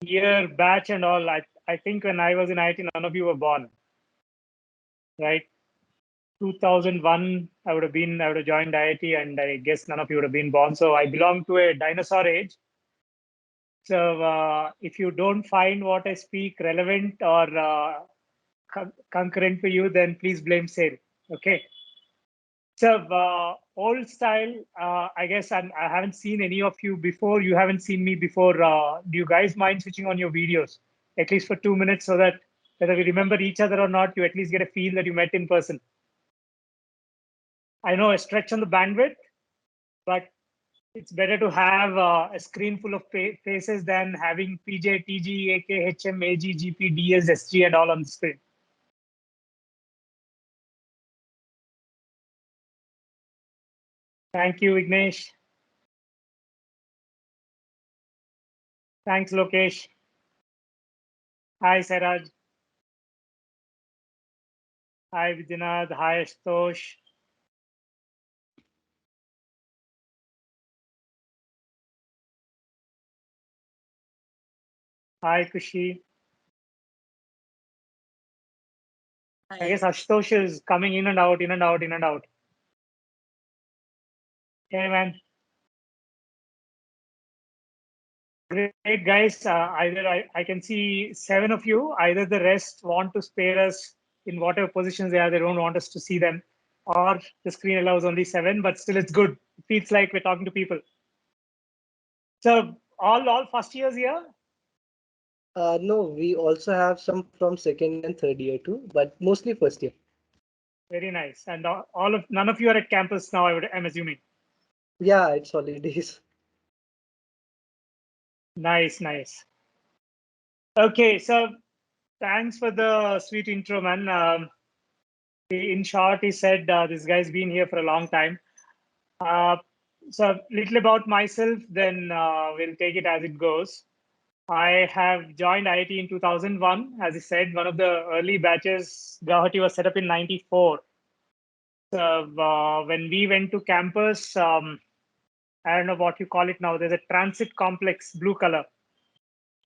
year, batch and all, I think when I was in IIT, none of you were born, right? 2001, I would have joined IIT, and I guess none of you would have been born. So I belong to a dinosaur age. So if you don't find what I speak relevant or concurrent for you, then please blame Sale. Okay. So old style, I guess I haven't seen any of you before. You haven't seen me before. Do you guys mind switching on your videos, at least for 2 minutes, so that whether we remember each other or not, you at least get a feel that you met in person? I know a stretch on the bandwidth, but it's better to have a screen full of faces than having PJ, TG, AK, HM, AG, GP, DS, SG, and all on the screen. Thank you, Ignesh. Thanks, Lokesh. Hi, Saraj. Hi, Vidyanad. Hi, Astosh. Hi, Kushi. I guess Ashutosh is coming in and out, in and out, in and out. Hey, man. Great, guys. Either I can see 7 of you. Either the rest want to spare us in whatever positions they are. They don't want us to see them. Or the screen allows only 7, but still it's good. It feels like we're talking to people. So all first years here? No, we also have some from second and third year too, but mostly first year. Very nice. And none of you are at campus now, I'm assuming. Yeah, it's holidays. Nice, nice. Okay, so thanks for the sweet intro, man. In short, he said this guy's been here for a long time. So little about myself, then we'll take it as it goes. I have joined IIT in 2001. As I said, one of the early batches. Guwahati was set up in 94. So when we went to campus, I don't know what you call it now. There's a transit complex, blue color,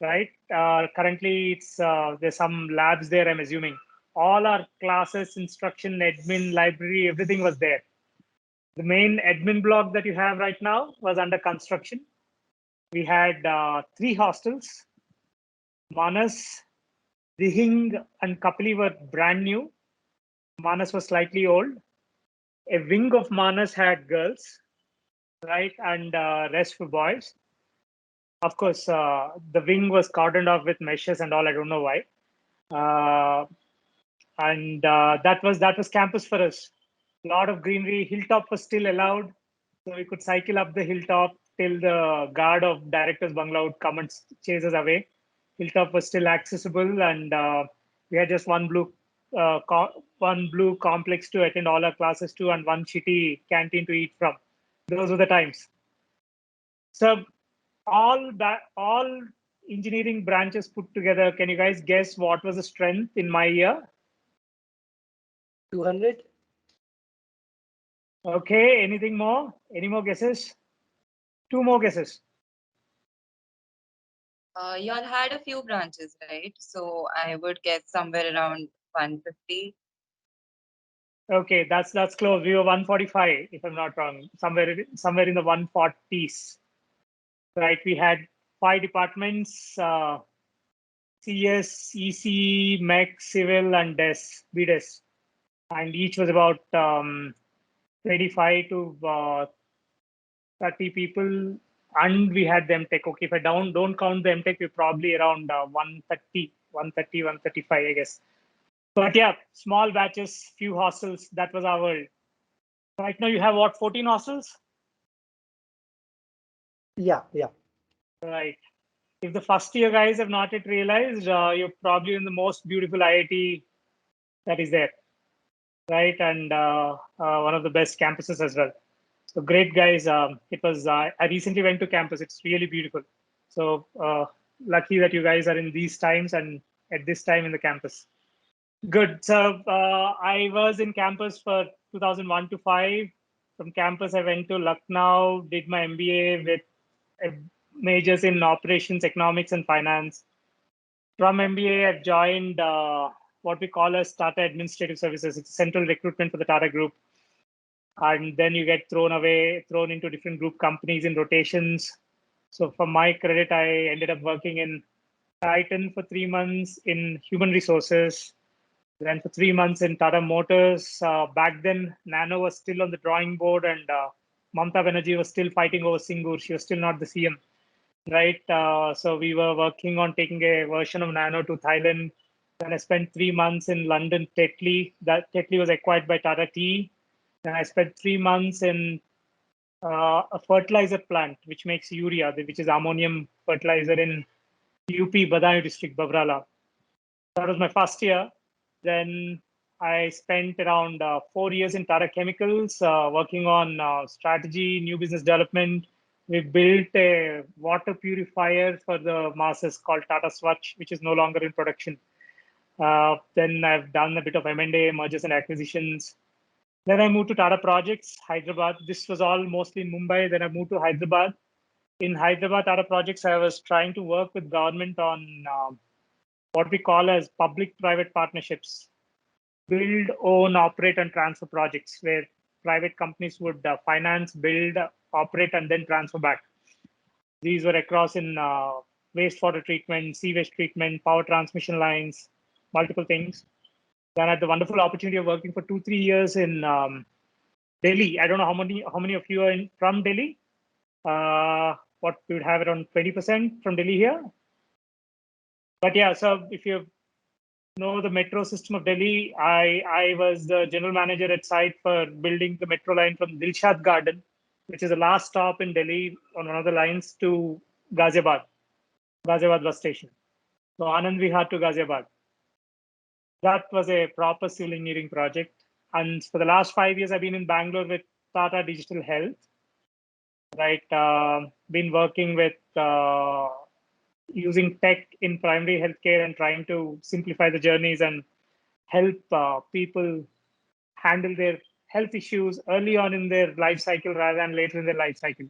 right? Currently, there's some labs there, I'm assuming. All our classes, instruction, admin, library, everything was there. The main admin block that you have right now was under construction. We had 3 hostels. Manas, Dihing, and Kapili were brand new. Manas was slightly old. A wing of Manas had girls, right, and rest for boys. Of course, the wing was cordoned off with meshes and all. I don't know why. And that was campus for us. A lot of greenery. Hilltop was still allowed, so we could cycle up the hilltop till the guard of director's bungalow would come and chase us away. Hilltop was still accessible, and we had just one blue complex to attend all our classes to, and one shitty canteen to eat from. Those were the times. So all engineering branches put together, can you guys guess what was the strength in my year? 200? Okay, anything more? Any more guesses? 2 more guesses. Y'all had a few branches, right? So I would guess somewhere around 150. Okay, that's close. We were 145, if I'm not wrong. Somewhere in the 140s. Right. We had 5 departments: CS, EC, Mech, Civil, and BDES. And each was about 25 to 30 people. And we had the MTech. Okay, if I don't count the MTech, we're probably around 130, 135, I guess. But yeah, small batches, few hostels. That was our world. Right now, you have what, 14 hostels? Yeah. Right. If the first year guys have not yet realized, you're probably in the most beautiful IIT that is there, right? And one of the best campuses as well. So great, guys. It was. I recently went to campus. It's really beautiful. So lucky that you guys are in these times and at this time in the campus. Good. So I was in campus for 2001 to 5. From campus, I went to Lucknow, did my MBA with majors in operations, economics, and finance. from MBA, I've joined what we call as Tata Administrative Services. It's central recruitment for the Tata Group. And then you get thrown into different group companies in rotations. So for my credit, I ended up working in Titan for 3 months in human resources, then for 3 months in Tata Motors. Back then, Nano was still on the drawing board, and Mamata Banerjee was still fighting over Singur. She was still not the CM, right? So we were working on taking a version of Nano to Thailand. Then I spent 3 months in London, Tetley. That Tetley was acquired by Tata Tea. Then I spent 3 months in a fertilizer plant, which makes urea, which is ammonium fertilizer in UP, Badauni district, Babrala. That was my first year. Then I spent around 4 years in Tata Chemicals, working on strategy, new business development. We built a water purifier for the masses called Tata Swatch, which is no longer in production. Then I've done a bit of M&A, mergers and acquisitions. Then I moved to Tata Projects, Hyderabad. This was all mostly in Mumbai. Then I moved to Hyderabad. In Hyderabad, Tata Projects, I was trying to work with government on what we call as public-private partnerships. Build, own, operate, and transfer projects where private companies would finance, build, operate, and then transfer back. These were across in wastewater treatment, sewage treatment, power transmission lines, multiple things. Then I had the wonderful opportunity of working for 2-3 years in Delhi. I don't know how many of you are from Delhi. What we would have around 20% from Delhi here. But yeah, so if you know the metro system of Delhi, I was the general manager at site for building the metro line from Dilshad Garden, which is the last stop in Delhi on one of the lines, to Ghaziabad bus station. So Anand Vihar to Ghaziabad. That was a proper civil engineering project. And for the last 5 years, I've been in Bangalore with Tata Digital Health, right? Been working with using tech in primary healthcare and trying to simplify the journeys and help people handle their health issues early on in their life cycle rather than later in their life cycle.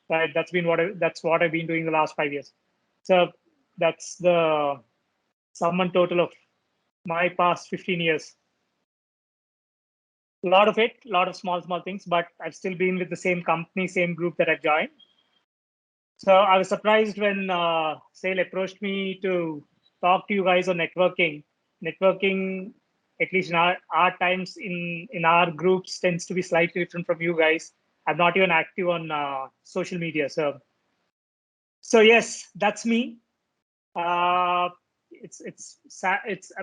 Right? That's what I've been doing the last 5 years. So that's the sum and total of my past 15 years. A lot of small things, but I've still been with the same company, same group that I've joined. So I was surprised when Sale approached me to talk to you guys on networking. Networking, at least in our times in our groups, tends to be slightly different from you guys. I'm not even active on social media. So yes, that's me. It's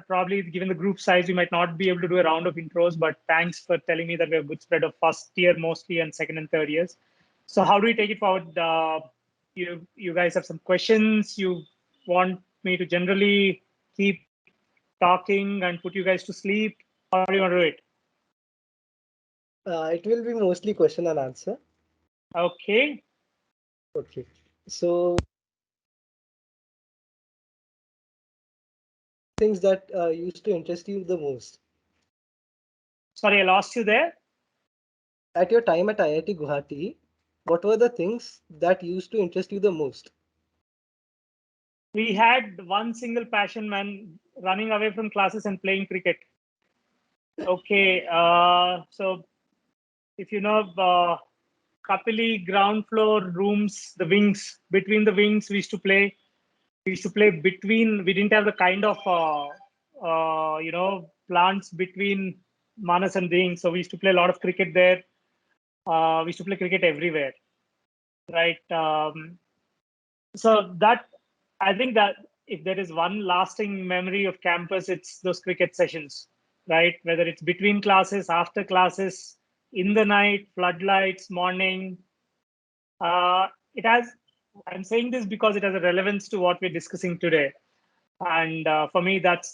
probably, given the group size, we might not be able to do a round of intros, but thanks for telling me that we have a good spread of first year mostly and second and third years. So how do we take it forward? You guys have some questions you want me to generally keep talking and put you guys to sleep? How do you want to do it? It will be mostly question and answer. Okay. Okay. So things that used to interest you the most. Sorry, I lost you there. At your time at IIT Guwahati, what were the things that used to interest you the most? We had one single passion, man: running away from classes and playing cricket. Okay, so if you know Kapili ground floor rooms, the wings, between the wings, we used to play. We used to play between. We didn't have the kind of plants between Manas and Ding, so we used to play a lot of cricket there. We used to play cricket everywhere, right? So that, I think that if there is one lasting memory of campus, it's those cricket sessions, right? Whether it's between classes, after classes, in the night, floodlights, morning. It has. I'm saying this because it has a relevance to what we're discussing today, and for me, that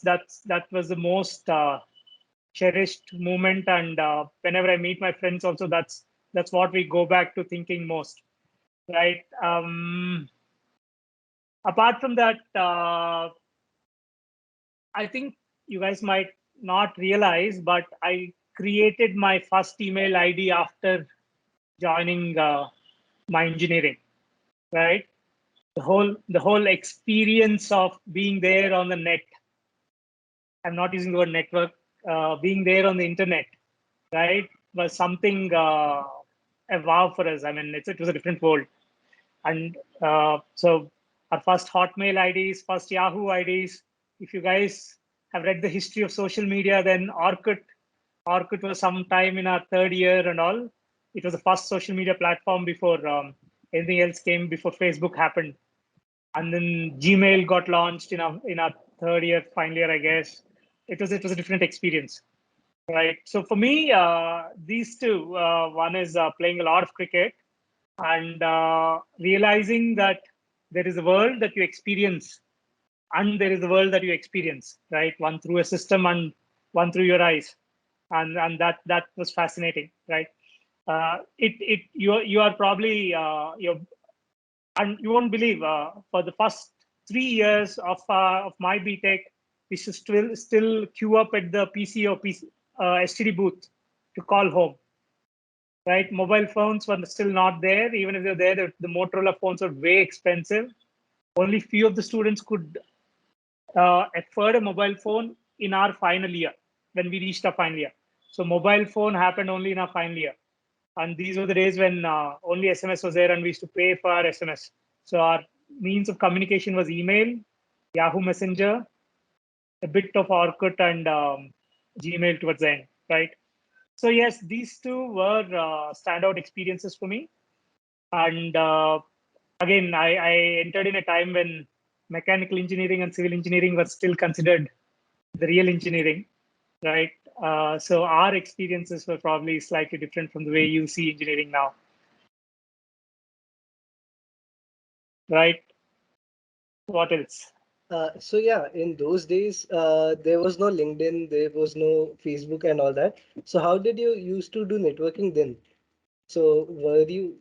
was the most cherished moment. And whenever I meet my friends, also that's what we go back to thinking most, right? Apart from that, I think you guys might not realize, but I created my first email ID after joining my engineering, right? the whole experience of being there on the net. I'm not using the word network. Being there on the internet, right, was something a wow for us. I mean, it was a different world. And so our first Hotmail IDs, first Yahoo IDs. If you guys have read the history of social media, then Orkut was sometime in our third year and all. It was the first social media platform before anything else came, before Facebook happened. And then Gmail got launched in our third year, final year, I guess. It was a different experience, right? So for me, these two, one is playing a lot of cricket and realizing that there is a world that you experience and there is a world that you experience, right? One through a system and one through your eyes, and that was fascinating, right? You are probably you're and you won't believe, for the first 3 years of my BTech, we should still queue up at the STD booth to call home, right? Mobile phones were still not there. Even if they're there, the Motorola phones were way expensive. Only few of the students could afford a mobile phone in our final year when we reached our final year. So mobile phone happened only in our final year. And these were the days when only SMS was there and we used to pay for our SMS. So our means of communication was email, Yahoo Messenger, a bit of Orkut, and Gmail towards the end, right? So yes, these two were standout experiences for me. And again, I entered in a time when mechanical engineering and civil engineering were still considered the real engineering, right? So our experiences were probably slightly different from the way you see engineering now, right? What else? So yeah, in those days, there was no LinkedIn, there was no Facebook and all that. So how did you used to do networking then? So were you?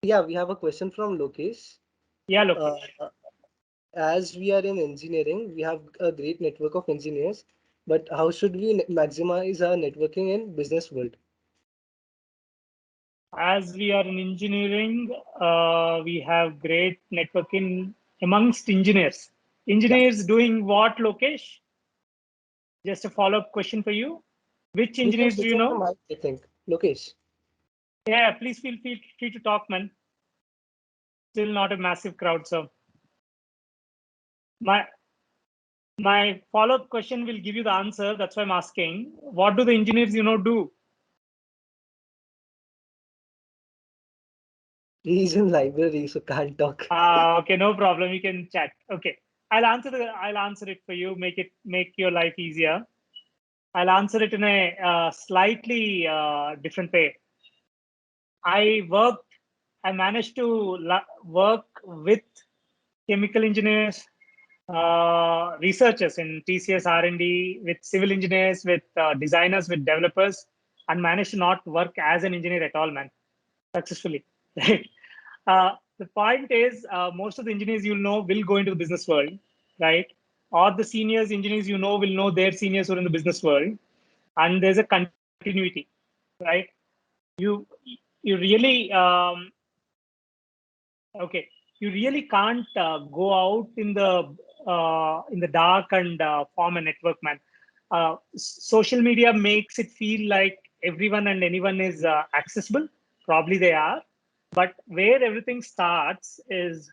Yeah, we have a question from Lokesh. Yeah, Uh, Lokesh. as we are in engineering, we have a great network of engineers, but how should we maximize our networking in business world? As we are in engineering, we have great networking amongst engineers. Yeah, Engineers doing what, Lokesh? Just a follow-up question for you. Which you can engineers do switch you on the know? mic, I think. Lokesh. Yeah, please feel free to talk, man. Still not a massive crowd, so my my follow-up question will give you the answer. That's why I'm asking. What do the engineers do? He's in library, so can't talk. Okay, no problem. You can chat. Okay, I'll answer it for you. Make your life easier. I'll answer it in a slightly different way. I worked. I managed to work with chemical engineers, researchers in TCS R&D, with civil engineers, with designers, with developers, and managed to not work as an engineer at all, man, successfully. Right? The point is, most of the engineers will go into the business world, right? Or the seniors engineers will know their seniors who are in the business world, and there's a continuity, right? You you really okay. You really can't go out in the dark and form a network, man. Social media makes it feel like everyone and anyone is accessible. Probably they are, but where everything starts is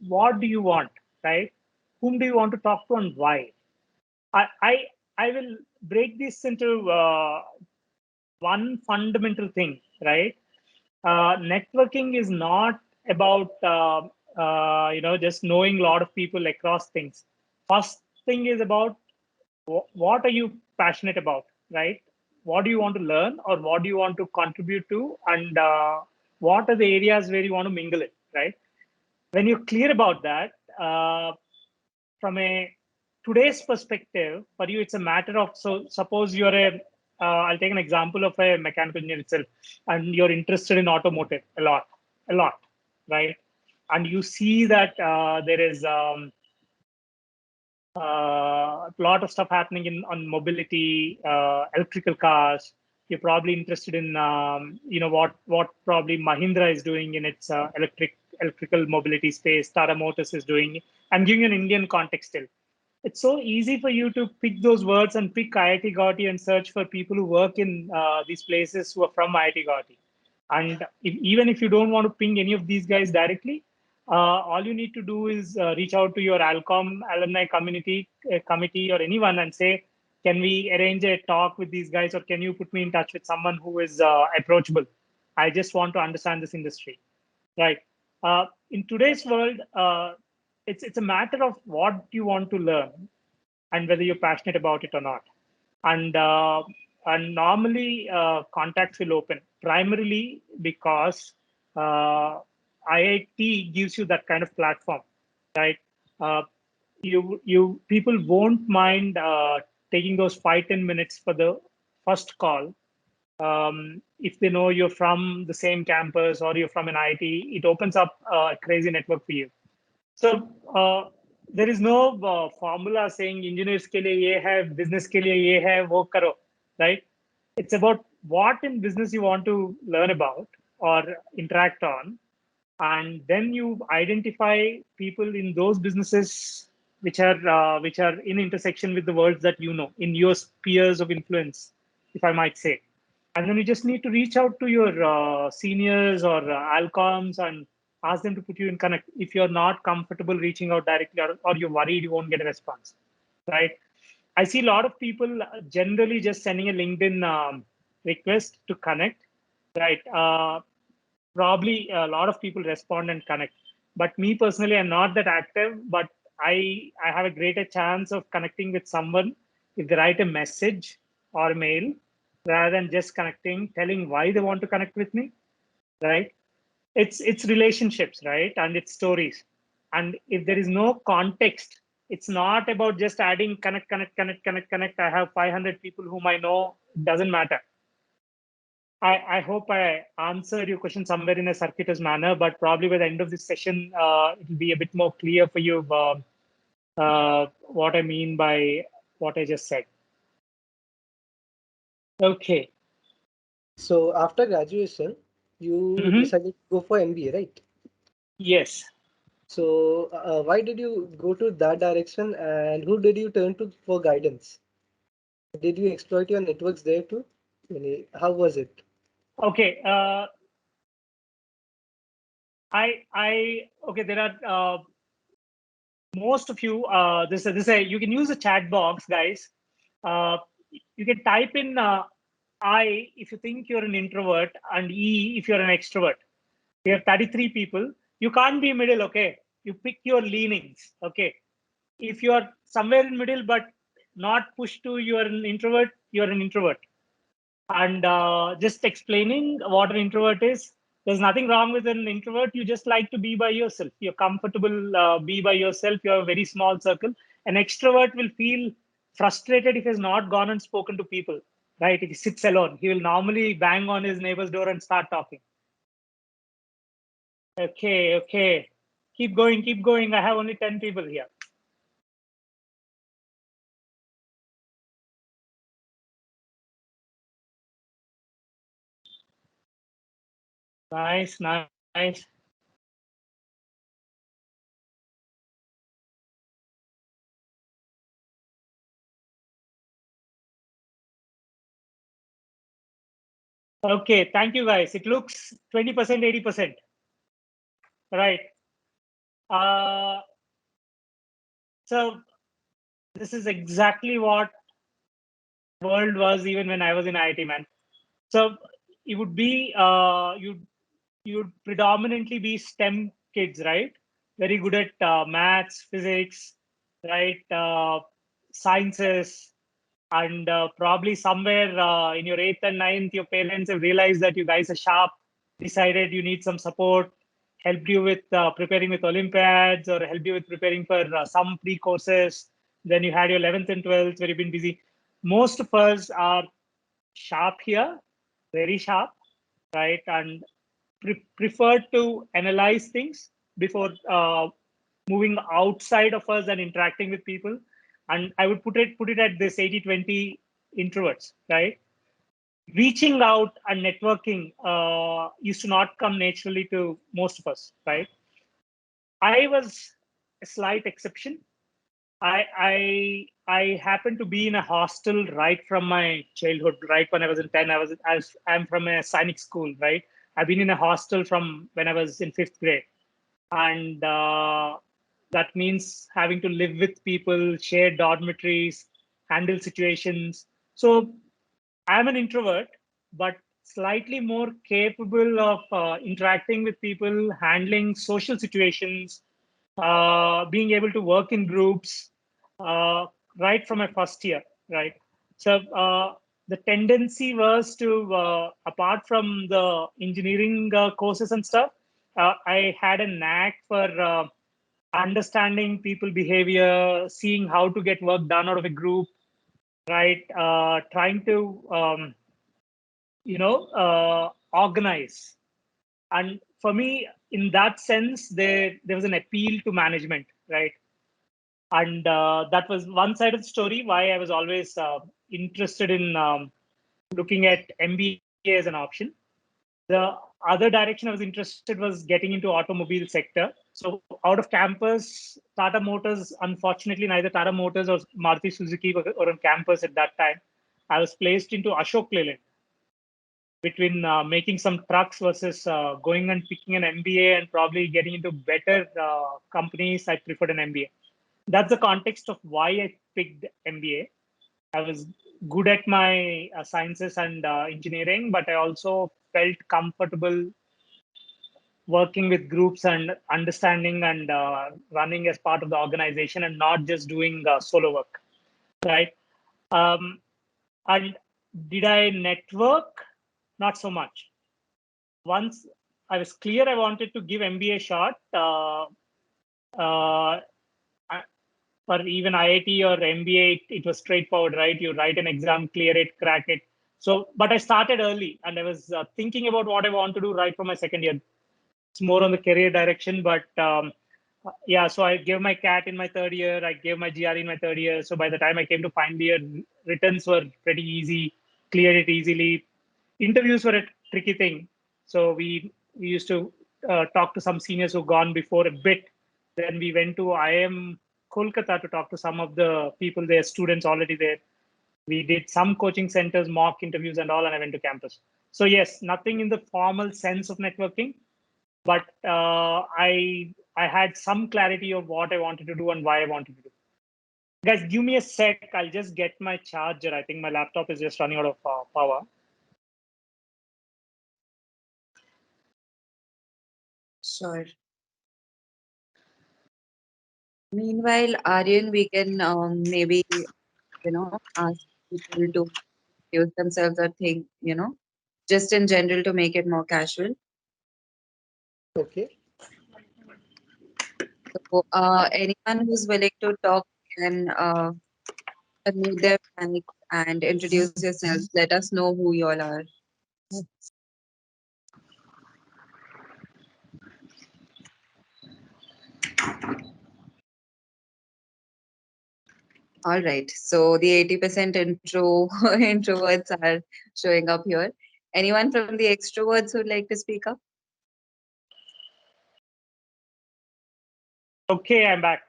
what do you want, right? Whom do you want to talk to and why? I I, I will break this into one fundamental thing, right? Networking is not about just knowing a lot of people across things. First thing is about what are you passionate about, right? What do you want to learn, or what do you want to contribute to, and what are the areas where you want to mingle it, right? When you're clear about that, from a today's perspective, for you, it's a matter of, so suppose you're I'll take an example of a mechanical engineer itself, and you're interested in automotive a lot, right? And you see that there is a lot of stuff happening on mobility, electrical cars, You're probably interested in what probably Mahindra is doing in its electrical mobility space. Tata Motors is doing. I'm giving you an Indian context still. It's so easy for you to pick those words and pick IIT Guwahati and search for people who work in these places who are from IIT Guwahati. And even if you don't want to ping any of these guys directly, all you need to do is reach out to your Alcom alumni committee or anyone and say, can we arrange a talk with these guys, or can you put me in touch with someone who is approachable? I just want to understand this industry, right? In today's world, it's a matter of what you want to learn and whether you're passionate about it or not. And normally contacts will open primarily because IIT gives you that kind of platform, right? Uh, you people won't mind taking those 5-10 minutes for the first call. If they know you're from the same campus or you're from an IIT, it opens up a crazy network for you. So there is no formula saying engineers के लिए ये है, business के लिए ये है, वो करो, right? It's about what in business you want to learn about or interact on, and then you identify people in those businesses which are in intersection with the worlds that you know in your spheres of influence, if I might say. And then you just need to reach out to your seniors or alcoms and ask them to put you in connect if you're not comfortable reaching out directly, or you're worried you won't get a response, right? I see a lot of people generally just sending a LinkedIn request to connect, right? Probably a lot of people respond and connect, but me personally, I'm not that active, but I have a greater chance of connecting with someone if they write a message or mail rather than just connecting, telling why they want to connect with me, right? It's relationships, right? And it's stories. And if there is no context, it's not about just adding connect. I have 500 people whom I know. It doesn't matter. I hope I answered your question somewhere in a circuitous manner, but probably by the end of this session, it will be a bit more clear for you what I mean by what I just said. Okay. So after graduation, you Mhm. decided to go for MBA, right? Yes. So why did you go to that direction, and who did you turn to for guidance? Did you exploit your networks there too? How was it? Okay. Okay. There are most of you. You can use the chat box, guys. Uh, you can type in I if you think you're an introvert, and E if you're an extrovert. We have 33 people. You can't be middle, okay? You pick your leanings, okay? If you're somewhere in middle but not pushed to you're an introvert, you're an introvert. And just explaining what an introvert is. There's nothing wrong with an introvert. You just like to be by yourself. You're comfortable, be by yourself. You have a very small circle. An extrovert will feel frustrated if he has not gone and spoken to people, right? If he sits alone, he will normally bang on his neighbor's door and start talking. Okay, okay. Keep going, keep going. I have only 10 people here. Nice, nice. Okay, thank you guys. It looks 20%, 80%. Right. Uh, so this is exactly what world was even when I was in IIT, man. So it would be you'd predominantly be STEM kids, right? Very good at maths, physics, right? Sciences, and probably somewhere in your eighth and ninth, your parents have realized that you guys are sharp, decided you need some support, helped you with preparing with Olympiads or helped you with preparing for some pre-courses. Then you had your 11th and 12th where you've been busy. Most of us are sharp here, very sharp, right? And prefer to analyze things before moving outside of us and interacting with people. And I would put it at this 80-20 introverts, right? reaching out and networking used to not come naturally to most of us, right? I was a slight exception. I happened to be in a hostel right from my childhood. Right when I was in 10, I'm from a Sainik school, right? I've been in a hostel from when I was in fifth grade, and that means having to live with people, share dormitories, handle situations. So I'm an introvert, but slightly more capable of interacting with people, handling social situations, being able to work in groups uh, right from my first year, right? So the tendency was to, apart from the engineering courses and stuff, I had a knack for understanding people behavior, seeing how to get work done out of a group, right? Trying to, organize. And for me, in that sense, there was an appeal to management, right? And that was one side of the story why I was always interested in looking at MBA as an option. The other direction I was interested was getting into automobile sector. So out of campus, Tata Motors, unfortunately, neither Tata Motors or Maruti Suzuki were on campus at that time. I was placed into Ashok Leyland between making some trucks versus going and picking an MBA and probably getting into better companies. I preferred an MBA. That's the context of why I picked MBA. I was good at my sciences and engineering, but I also felt comfortable working with groups and understanding and running as part of the organization and not just doing solo work, right? Um, and did I network? Not so much. Once I was clear I wanted to give MBA a shot, uh, for even IIT or MBA, it was straightforward, right? You write an exam, clear it, crack it. So, but I started early and I was thinking about what I want to do right from my second year. It's more on the career direction, but yeah, so I gave my CAT in my third year. I gave my GRE in my third year. So by the time I came to final year, returns were pretty easy, cleared it easily. Interviews were a tricky thing. So we used to talk to some seniors who gone before a bit. Then we went to IIM Kolkata to talk to some of the people there, students already there. We did some coaching centers, mock interviews, and all, and I went to campus. So yes, nothing in the formal sense of networking, but I had some clarity of what I wanted to do and why I wanted to do. Guys, give me a sec. I'll just get my charger. I think my laptop is just running out of power. Sure. Meanwhile, Aryan, we can maybe, ask people to use themselves or think, just in general to make it more casual. Okay. So, anyone who's willing to talk can unmute their mic and introduce yourselves. Let us know who you all are. All right. So the 80% introverts are showing up here. Anyone from the extroverts who'd like to speak up? Okay, I'm back.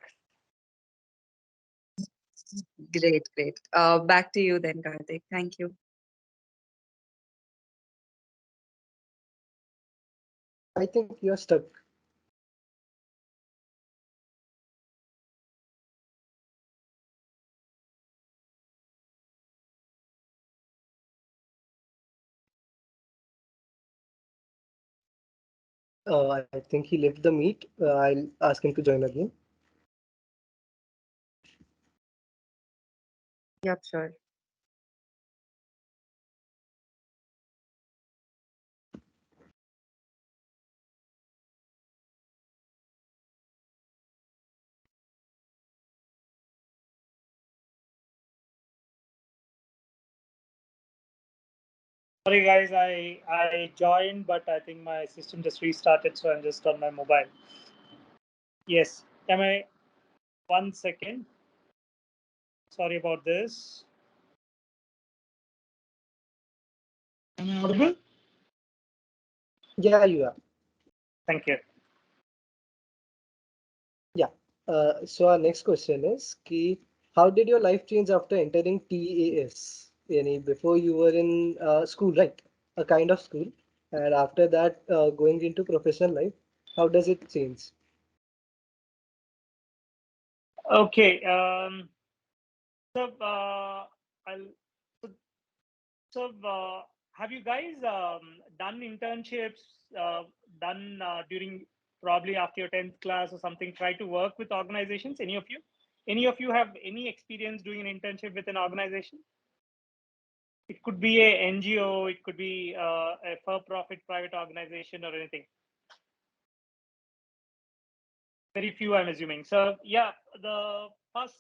Great, great. Back to you then, Kartik. Thank you. I think you're stuck. I think he left the meet. I'll ask him to join again. Yep, sure. Sorry, guys, I joined, but I think my system just restarted, so I'm just on my mobile. Yes, am I? 1 second. Sorry about this. Am I audible? Yeah, you are. Thank you. Yeah. So our next question is, how did your life change after entering TAS? Yani before you were in school, right? A kind of school, and after that, going into professional life, how does it change? Okay. So, I'll, so, so have you guys done internships, done during probably after your 10th class or something, try to work with organizations? Any of you? Any of you have any experience doing an internship with an organization? It could be a NGO, it could be a for-profit private organization or anything. Very few, I'm assuming. So yeah, the first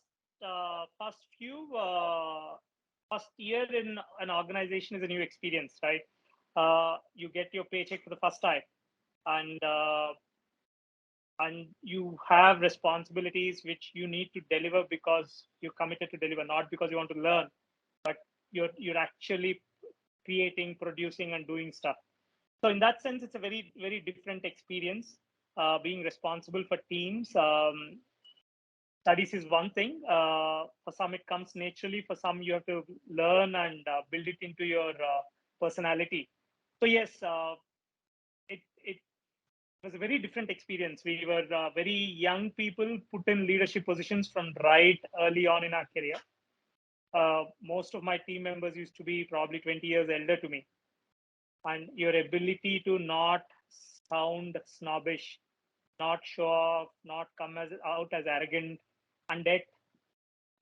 first year in an organization is a new experience, right? You get your paycheck for the first time, and you have responsibilities which you need to deliver because you're committed to deliver, not because you want to learn, but you're actually creating, producing, and doing stuff. So in that sense, it's a very different experience. Being responsible for teams. Studies is one thing. For some, it comes naturally. For some, you have to learn and build it into your personality. So yes, it was a very different experience. We were very young people put in leadership positions from right early on in our career. Most of my team members used to be probably 20 years elder to me, and your ability to not sound snobbish, not show off, not come out as arrogant, and yet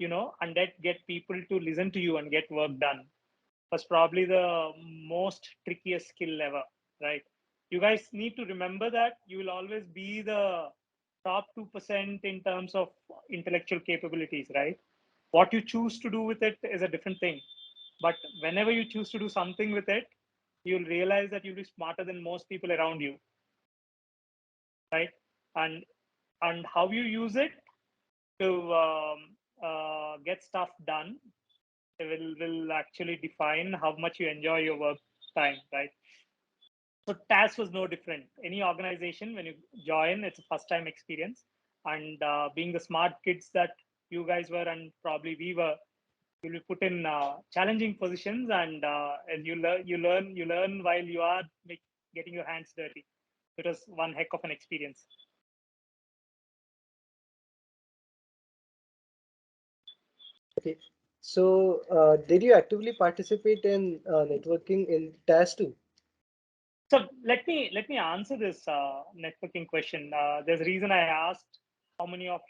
and yet get people to listen to you and get work done was probably the most trickiest skill ever, right? You guys need to remember that you will always be the top 2% in terms of intellectual capabilities, right? What you choose to do with it is a different thing. But whenever you choose to do something with it, you'll realize that you'll be smarter than most people around you, right? And how you use it to get stuff done will actually define how much you enjoy your work time, right? So TAS was no different. Any organization, when you join, it's a first time experience. And being the smart kids that you guys were, and probably we were, you'll be put in challenging positions, and you learn while you are getting your hands dirty. It was one heck of an experience. Okay. So, did you actively participate in networking in TAS too? So let me answer this networking question. There's a reason I asked how many of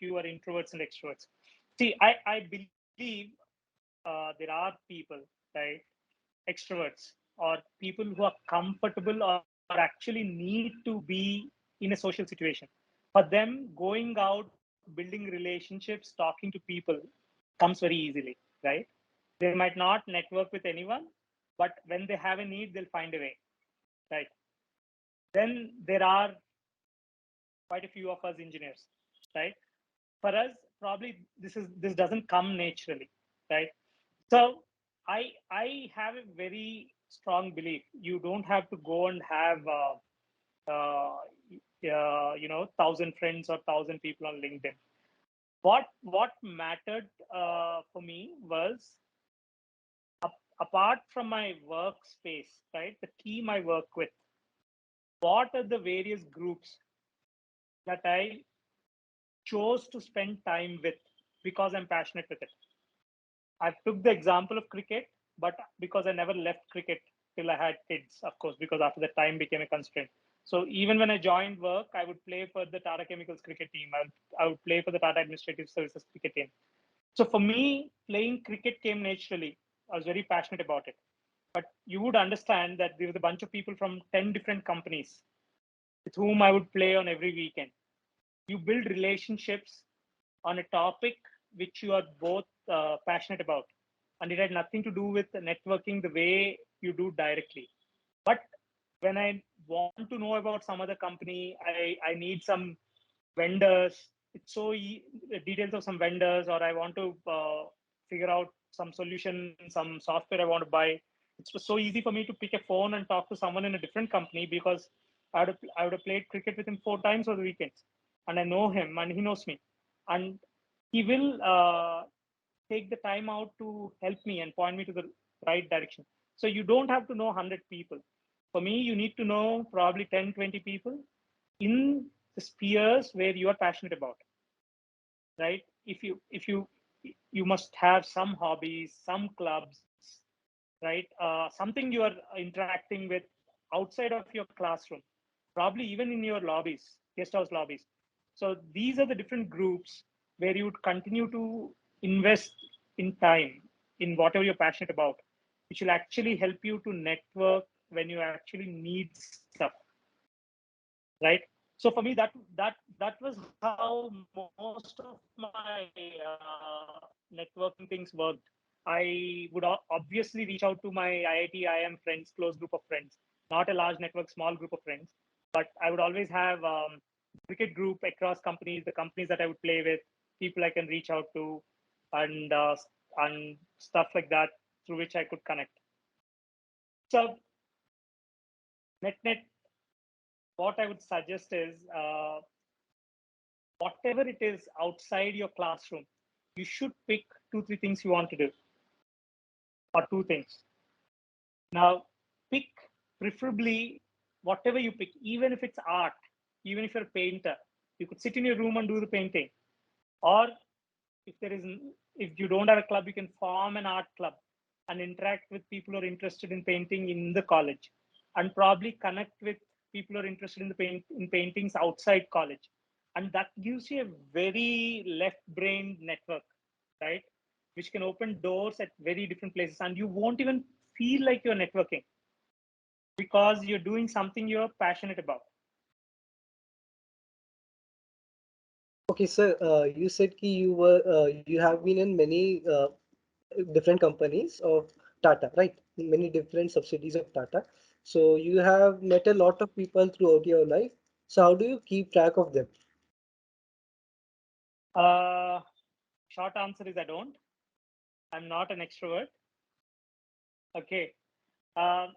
you are introverts and extroverts. See, I believe there are people, right, extroverts or people who are comfortable or actually need to be in a social situation. For them, going out, building relationships, talking to people comes very easily, right? They might not network with anyone, but when they have a need, they'll find a way, right? Then there are quite a few of us engineers, right? For us, probably this doesn't come naturally, right? So I have a very strong belief. You don't have to go and have uh, 1,000 friends or 1,000 people on LinkedIn. What mattered for me was apart from my workspace, right? The team I work with. What are the various groups that I chose to spend time with because I'm passionate with it? I took the example of cricket, but because I never left cricket till I had kids, of course, because after that time became a constraint. So even when I joined work, I would play for the Tata Chemicals cricket team. I would play for the Tata Administrative Services cricket team. So for me, playing cricket came naturally. I was very passionate about it. But you would understand that there was a bunch of people from 10 different companies with whom I would play on every weekend. You build relationships on a topic which you are both passionate about, and it had nothing to do with networking the way you do directly. But when I want to know about some other company, I need some vendors. It's details of some vendors, or I want to figure out some solution, some software I want to buy. it was so easy for me to pick a phone and talk to someone in a different company because I would have played cricket with him 4 times over the weekends, and I know him and he knows me, and he will take the time out to help me and point me to the right direction. So you don't have to know 100 people. For me, you need to know probably 10, 20 people in the spheres where you are passionate about, right? If you must have some hobbies, some clubs, right? Something you are interacting with outside of your classroom, probably even in your lobbies, guest house lobbies. So these are the different groups where you would continue to invest in time in whatever you're passionate about, which will actually help you to network when you actually need stuff, right? So for me, that was how most of my networking things worked. I would obviously reach out to my IIT IIM friends, close group of friends, not a large network, small group of friends, but I would always have cricket group across companies, the companies that I would play with, people I can reach out to, and uh, and stuff like that through which I could connect. So net, what I would suggest is whatever it is outside your classroom, you should pick 2, 3 things you want to do, or 2 things. Now, pick preferably whatever you pick, even if it's art, even if you're a painter, you could sit in your room and do the painting. Or if there is, if you don't have a club, you can form an art club and interact with people who are interested in painting in the college, and probably connect with people who are interested in in paintings outside college, and that gives you a very left-brained network, right? Which can open doors at very different places, and you won't even feel like you're networking because you're doing something you're passionate about. Okay, sir. You said ki you have been in many different companies of Tata, right? Many different subsidiaries of Tata. So you have met a lot of people throughout your life. So how do you keep track of them? Uh, Short answer is I don't. I'm not an extrovert. Okay. Uh,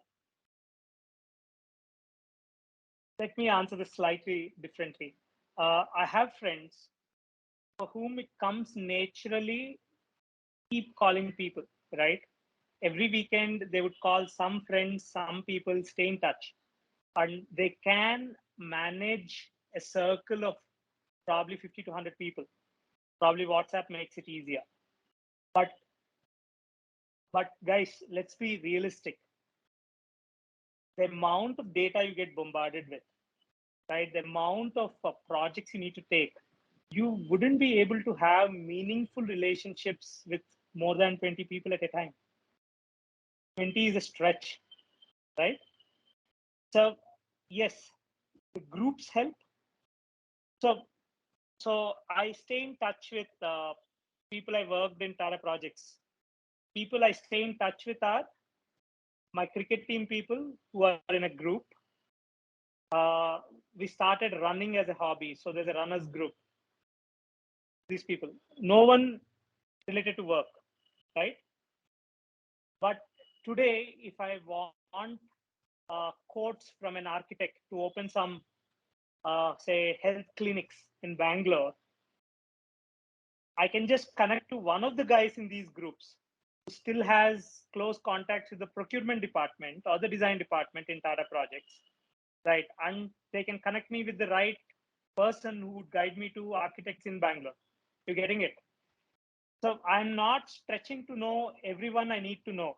Let me answer this slightly differently. I have friends for whom it comes naturally, keep calling people, right? Every weekend, they would call some friends, some people, stay in touch. And they can manage a circle of probably 50 to 100 people. Probably WhatsApp makes it easier. But guys, let's be realistic. The amount of data you get bombarded with, right? The amount of projects you need to take, you wouldn't be able to have meaningful relationships with more than 20 people at a time. 20 is a stretch, right? So yes, the groups help. So I stay in touch with people I worked in Tata projects. People I stay in touch with are my cricket team people who are in a group. Uh, we started running as a hobby, so there's a runners group. These people, no one related to work, right? But today, if I want quotes from an architect to open some, say, health clinics in Bangalore, I can just connect to one of the guys in these groups who still has close contacts with the procurement department or the design department in Tata projects, right? And they can connect me with the right person who would guide me to architects in Bangalore. You're getting it? So I'm not stretching to know everyone I need to know.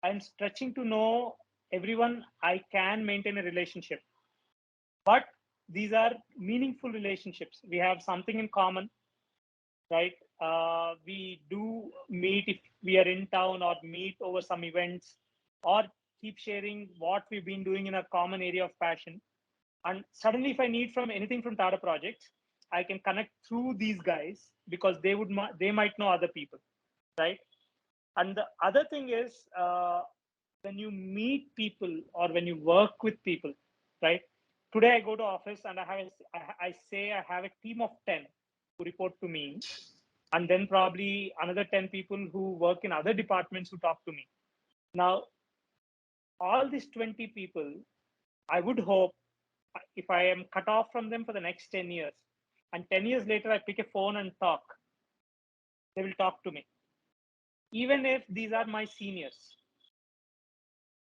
I'm stretching to know everyone I can maintain a relationship. But these are meaningful relationships. We have something in common, right? We do meet if we are in town or meet over some events or keep sharing what we've been doing in a common area of passion. And suddenly, if I need from anything from Tata projects, I can connect through these guys because they might know other people, right? And the other thing is when you meet people or when you work with people, right? Today I go to office and I say I have a team of 10 who report to me, and then probably another 10 people who work in other departments who talk to me. Now, all these 20 people, I would hope if I am cut off from them for the next 10 years, and 10 years later I pick a phone and talk, they will talk to me. Even if these are my seniors.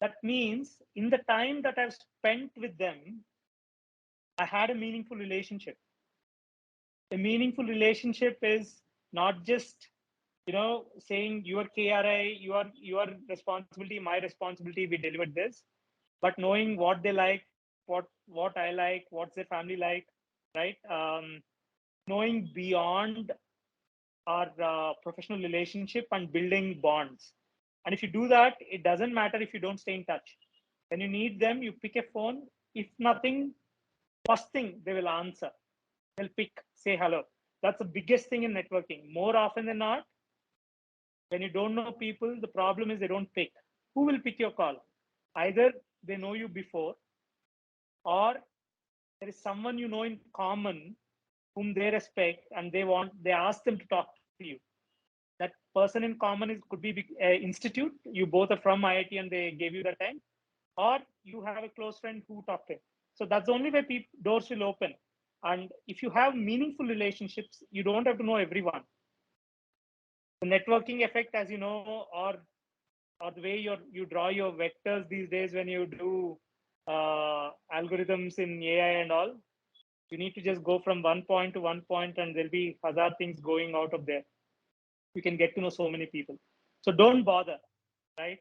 That means in the time that I've spent with them, I had a meaningful relationship. A meaningful relationship is not just, saying your KRI, your responsibility, my responsibility, we delivered this, but knowing what they like, what I like, what's their family like, right? Knowing beyond our professional relationship and building bonds. And if you do that, it doesn't matter if you don't stay in touch. When you need them, you pick a phone. If nothing, first thing they will answer. They'll pick, say hello. That's the biggest thing in networking. More often than not, when you don't know people, the problem is they don't pick. Who will pick your call? Either they know you before, or there is someone you know in common whom they respect and they ask them to talk to you. That person in common could be institute. You both are from IIT and they gave you the time, or you have a close friend who talked to him. So that's the only way doors will open. And if you have meaningful relationships, you don't have to know everyone. The networking effect, as you know, or the way you draw your vectors these days when you do algorithms in AI and all, you need to just go from one point to one point, and there'll be hazard things going out of there. You can get to know so many people. So don't bother, right?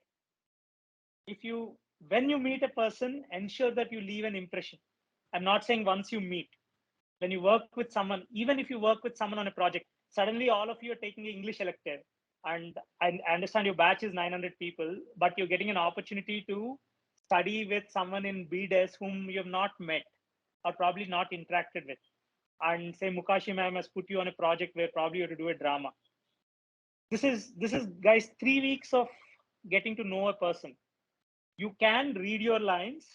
When you meet a person, ensure that you leave an impression. I'm not saying once you meet. When you work with someone, even if you work with someone on a project, suddenly all of you are taking English elective, and I understand your batch is 900 people, but you're getting an opportunity to study with someone in BDES whom you have not met or probably not interacted with. And say Mukashi ma'am has put you on a project where probably you have to do a drama. This is guys 3 weeks of getting to know a person. You can read your lines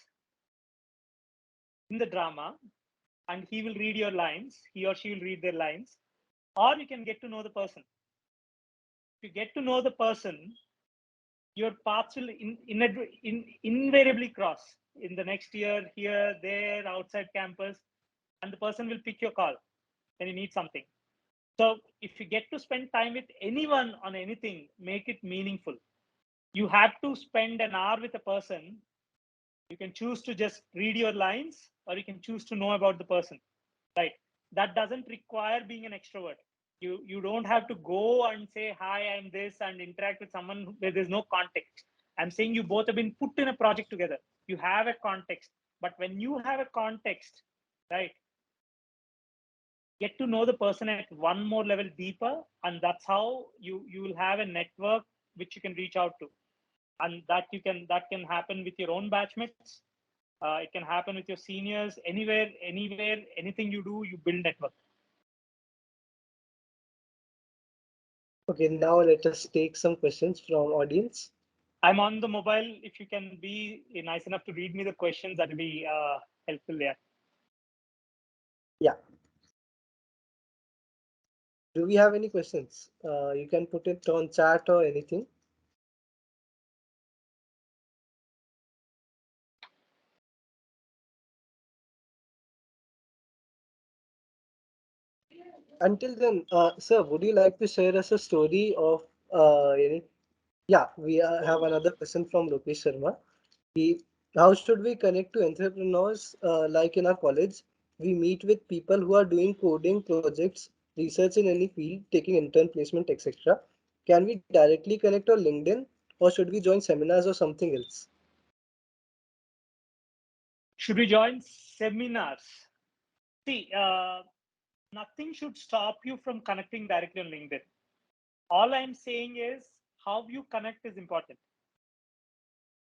in the drama, and he will read your lines, he or she will read their lines, or you can get to know the person. If you get to know the person, your paths will invariably cross in the next year, here, there, outside campus, and the person will pick your call when you need something. So if you get to spend time with anyone on anything, make it meaningful. You have to spend an hour with a person. You can choose to just read your lines, or you can choose to know about the person, right? That doesn't require being an extrovert. You don't have to go and say hi, I'm this, and interact with someone where there's no context. I'm saying you both have been put in a project together. You have a context, but when you have a context, right, get to know the person at one more level deeper, and that's how you will have a network which you can reach out to. And that can happen with your own batchmates. It can happen with your seniors. Anywhere, anything you do, you build network. Okay, now let us take some questions from audience. I'm on the mobile. If you can be nice enough to read me the questions, that will be helpful there. Yeah. Do we have any questions? You can put it on chat or anything. Until then, sir, would you like to share us a story of yeah, we have another question from Lokesh Sharma. How should we connect to entrepreneurs like in our college? We meet with people who are doing coding projects, research in any field, taking intern placement, etc. Can we directly connect on LinkedIn, or should we join seminars or something else? Should we join seminars? See, nothing should stop you from connecting directly on LinkedIn. All I'm saying is how you connect is important,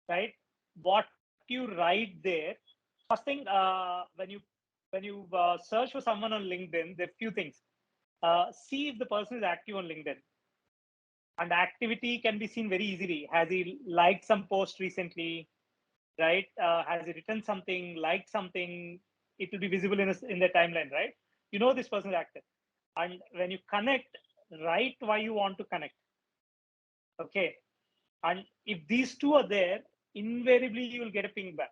right? What you write there. First thing, when you search for someone on LinkedIn, there are few things. See if the person is active on LinkedIn. And activity can be seen very easily. Has he liked some post recently, right? Has he written something, liked something? It will be visible in the timeline, right? You know this person is active. And when you connect, write why you want to connect. Okay. And if these two are there, invariably you will get a ping back.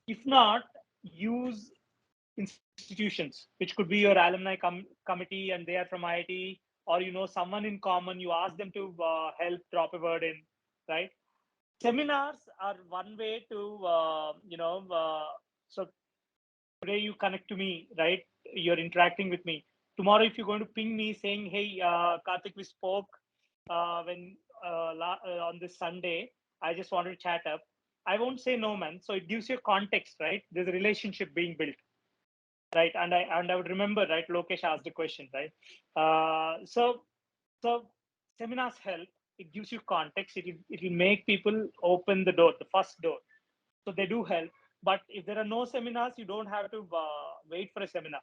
If not, use institutions, which could be your alumni committee and they are from IIT, or someone in common, you ask them to help drop a word in, right? Seminars are one way to, so today you connect to me, right? You're interacting with me. Tomorrow, if you're going to ping me saying, hey, Kartik, we spoke when on this Sunday, I just wanted to chat up. I won't say no, man. So it gives you context, right? There's a relationship being built, right? And I would remember, right? Lokesh asked the question, right? So seminars help. It gives you context. It will make people open the door, the first door. So they do help. But if there are no seminars, you don't have to wait for a seminar.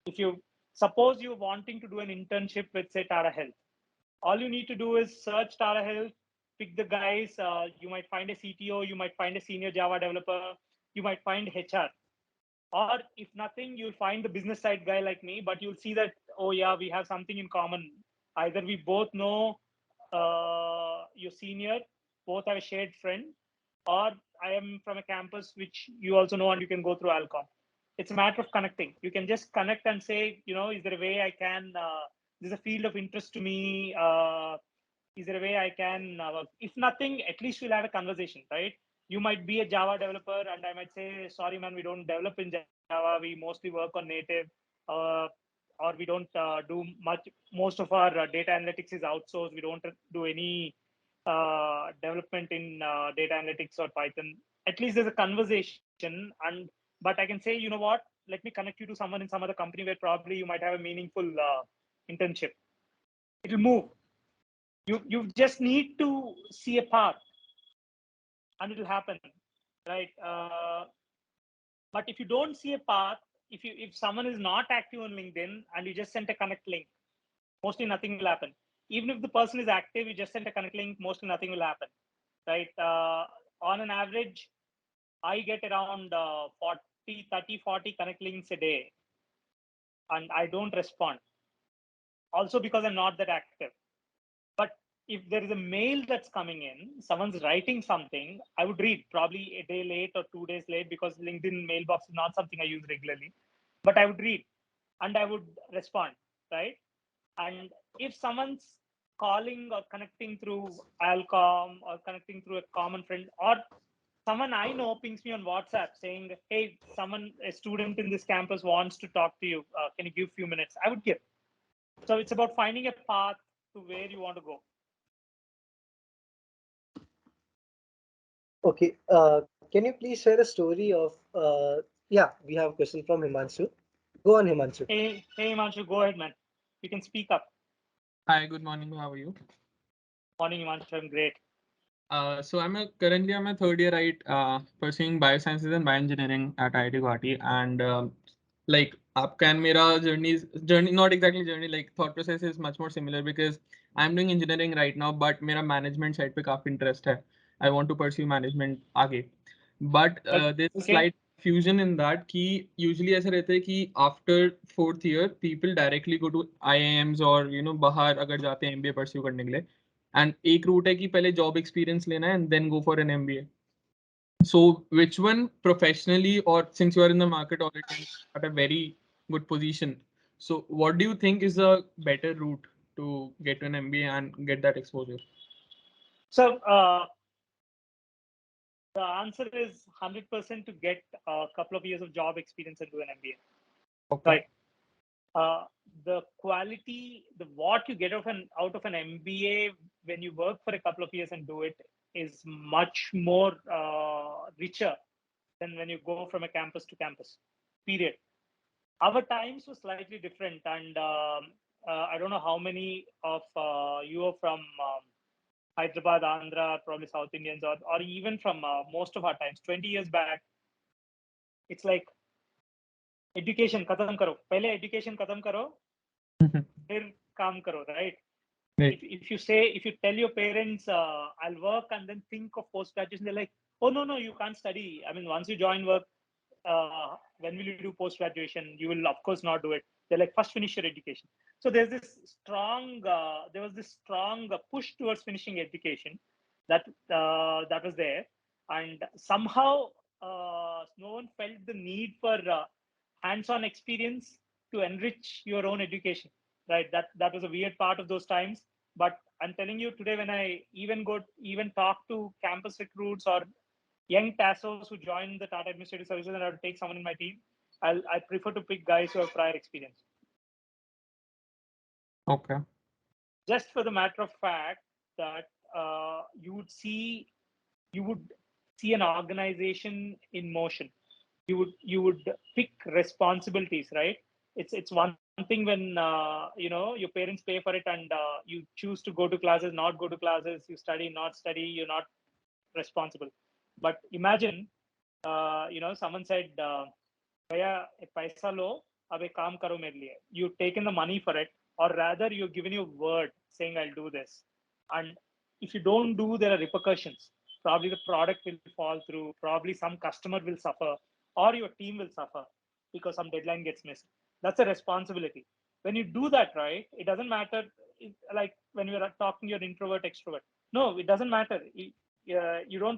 If you suppose you're wanting to do an internship with, say, Tata Health, all you need to do is search Tata Health, pick the guys. You might find a CTO, you might find a senior Java developer, you might find HR. Or if nothing, you'll find the business side guy like me, but you'll see that, oh yeah, we have something in common. Either we both know your senior, both have a shared friend, or I am from a campus which you also know and you can go through Alcom. It's a matter of connecting. You can just connect and say, is there a way I can, there's a field of interest to me. Is there a way I can, if nothing, at least we'll have a conversation, right? You might be a Java developer and I might say, sorry, man, we don't develop in Java. We mostly work on native, or we don't do much. Most of our data analytics is outsourced. We don't do any development in data analytics or Python. At least there's a conversation. But I can say, you know what? Let me connect you to someone in some other company where probably you might have a meaningful internship. It'll move. You just need to see a path, and it'll happen, right? But if you don't see a path, if someone is not active on LinkedIn and you just sent a connect link, mostly nothing will happen. Even if the person is active, you just sent a connect link, mostly nothing will happen, right? On an average, I get around 40 connect links a day, and I don't respond. Also because I'm not that active. But if there is a mail that's coming in, someone's writing something, I would read probably a day late or 2 days late because LinkedIn mailbox is not something I use regularly. But I would read and I would respond, right? And if someone's calling or connecting through Alcom or connecting through a common friend, or someone I know pings me on WhatsApp saying, hey, a student in this campus wants to talk to you. Can you give a few minutes? I would give. So it's about finding a path to where you want to go. Okay. Can you please share a story of? Yeah, we have a question from Himanshu. Go on, Himanshu. Hey, Himanshu, go ahead, man. You can speak up. Hi, good morning. How are you? Morning, Himanshu. I'm great. So currently I'm a third year pursuing biosciences and bioengineering at IIT Guwahati, and like आपका and मेरा journey not exactly journey, like thought process is much more similar because I'm doing engineering right now, but मेरा management side पे काफी interest है. I want to pursue management आगे, but there's a slight fusion in that कि usually ऐसा रहता है कि after fourth year people directly go to IIMs or बाहर अगर जाते हैं MBA pursue करने के लिए. And एक route है कि पहले job experience लेना है and then go for an MBA. So which one professionally, or since you are in the market already at a very good position, so what do you think is a better route to get to an MBA and get that exposure? So the answer is 100% to get a couple of years of job experience and do an MBA. Okay. Right. The quality, what you get out of an MBA when you work for a couple of years and do it is much more richer than when you go from a campus to campus. Period. Our times were slightly different, and I don't know how many of you are from Hyderabad, Andhra, probably South Indians, or even from most of our times. 20 years back, it's like education khatam karo. Pehle education khatam karo, फिर काम करो, right? Right. If you tell your parents I'll work and then think of post graduation, they're like, oh no, you can't study. I mean, once you join work, when will you do post graduation? You will of course not do it. They're like, first finish your education. So there was this strong push towards finishing education that was there, and somehow no one felt the need for hands-on experience to enrich your own education, right? That was a weird part of those times. But I'm telling you today, when I even talk to campus recruits or young TASOs who join the Tata Administrative Services and I have to take someone in my team, I prefer to pick guys who have prior experience. Okay. Just for the matter of fact that you would see an organization in motion. You would pick responsibilities, right? It's one thing when your parents pay for it and you choose to go to classes, not go to classes, you study, not study, you're not responsible. But imagine someone said, भैया पैसा लो, अब एक काम करो मेरे लिए. You've taken the money for it, or rather you've given your word saying I'll do this. And if you don't do, there are repercussions. Probably the product will fall through, probably some customer will suffer, or your team will suffer because some deadline gets missed. That's a responsibility. When you do that, right, it doesn't matter, like when you're talking, you're introvert, extrovert. No, it doesn't matter. You're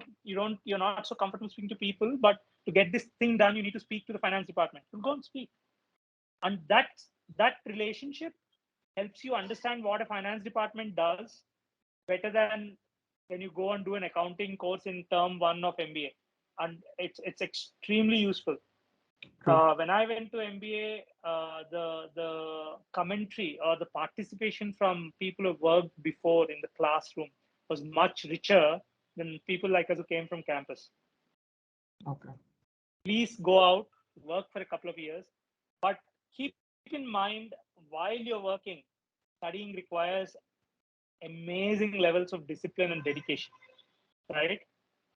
not so comfortable speaking to people, but to get this thing done, you need to speak to the finance department. You'll go and speak. And that relationship helps you understand what a finance department does better than when you go and do an accounting course in term 1 of MBA. And it's extremely useful. When I went to MBA, the commentary or the participation from people who worked before in the classroom was much richer than people like us who came from campus. Okay. Please go out, work for a couple of years, but keep in mind while you're working, studying requires amazing levels of discipline and dedication, right?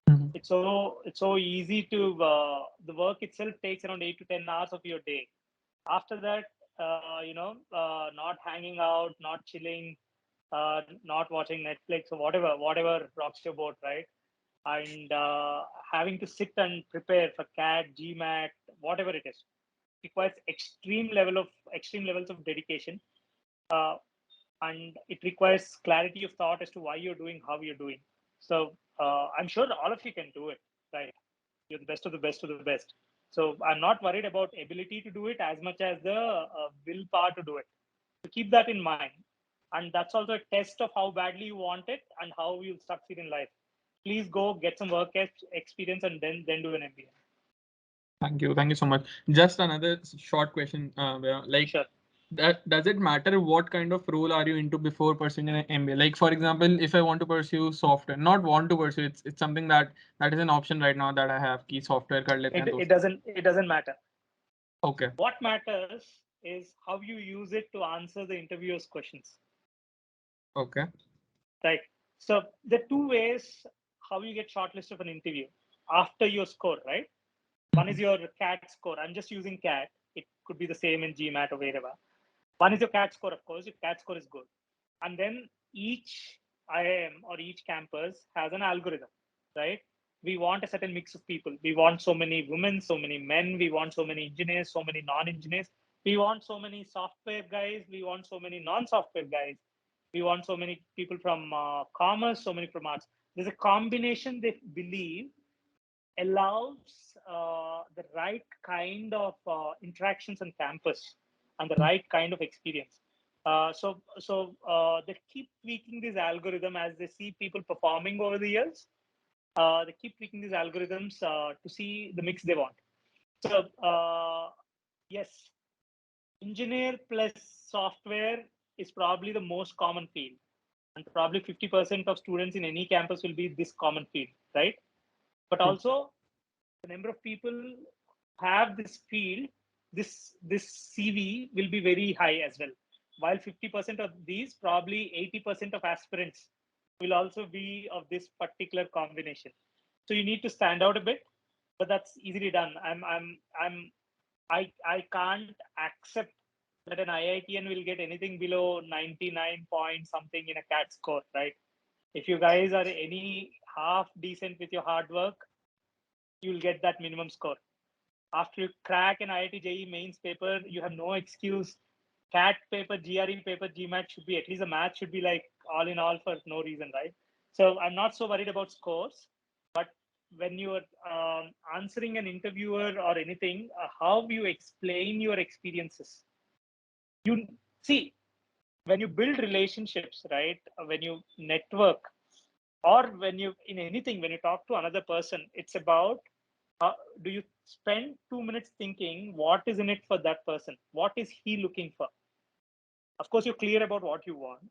Mhm. It's so easy to the work itself takes around 8 to 10 hours of your day. After that, not hanging out, not chilling, not watching Netflix or whatever rocks your boat, right? And having to sit and prepare for CAT, GMAT, whatever it is, requires extreme levels of dedication, uh, and it requires clarity of thought as to why you're doing, how you're doing. So I'm sure all of you can do it, right? You're the best of the best of the best. So I'm not worried about ability to do it as much as the willpower to do it. So keep that in mind. And that's also a test of how badly you want it and how you'll succeed in life. Please go get some work experience and then do an MBA. Thank you so much. Just another short question, like Sure. does it matter what kind of role are you into before pursuing an MBA? Like for example, if I want to pursue software, not want to pursue, it's something that is an option right now that I have. Key software kar lete hain It doesn't matter. Okay. What matters is how you use it to answer the interviewer's questions. Okay. Right. So there are two ways how you get shortlisted for an interview after your score, right? One is your CAT score. I'm just using CAT. It could be the same in GMAT or wherever. One is your CAT score, of course. Your CAT score is good. And then each IIM or each campus has an algorithm, right? We want a certain mix of people. We want so many women, so many men. We want so many engineers, so many non-engineers. We want so many software guys. We want so many non-software guys. We want so many people from commerce, so many from arts. There's a combination they believe allows the right kind of interactions on campus and the right kind of experience. So they keep tweaking this algorithm as they see people performing over the years. They keep tweaking these algorithms to see the mix they want. So yes, engineer plus software is probably the most common field, and probably 50% of students in any campus will be this common field, right? But also the number of people have this field, this CV will be very high as well. While 50% of these, probably 80% of aspirants will also be of this particular combination. So you need to stand out a bit, but that's easily done. I can't accept that an IITian will get anything below 99 point something in a CAT score, right? If you guys are any half decent with your hard work, you'll get that minimum score. After you crack an IIT JEE mains paper, you have no excuse. CAT paper, GRE paper, GMAT should be at least a math should be like all in all for no reason, right? So I'm not so worried about scores, but when you're answering an interviewer or anything, how you explain your experiences. You see, when you build relationships, right? When you network, or when you in anything, when you talk to another person, it's about do you spend 2 minutes thinking what is in it for that person? What is he looking for? Of course, you're clear about what you want,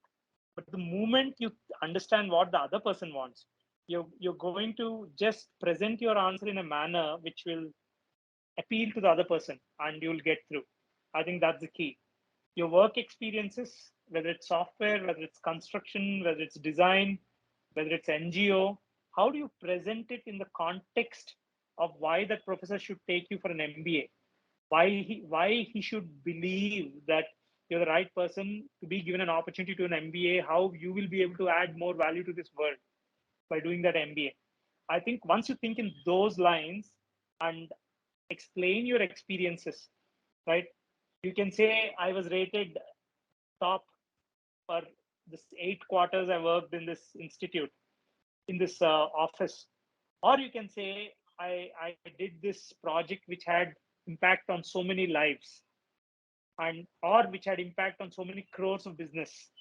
but the moment you understand what the other person wants, you're going to just present your answer in a manner which will appeal to the other person, and you'll get through. I think that's the key. Your work experiences, whether it's software, whether it's construction, whether it's design, whether it's NGO, how do you present it in the context of why that professor should take you for an MBA? Why he should believe that you're the right person to be given an opportunity to an MBA, how you will be able to add more value to this world by doing that MBA. I think once you think in those lines and explain your experiences, right? You can say I was rated top for this 8 quarters I worked in this institute, in this office. Or you can say I did this project which had impact on so many lives, and or which had impact on so many crores of business,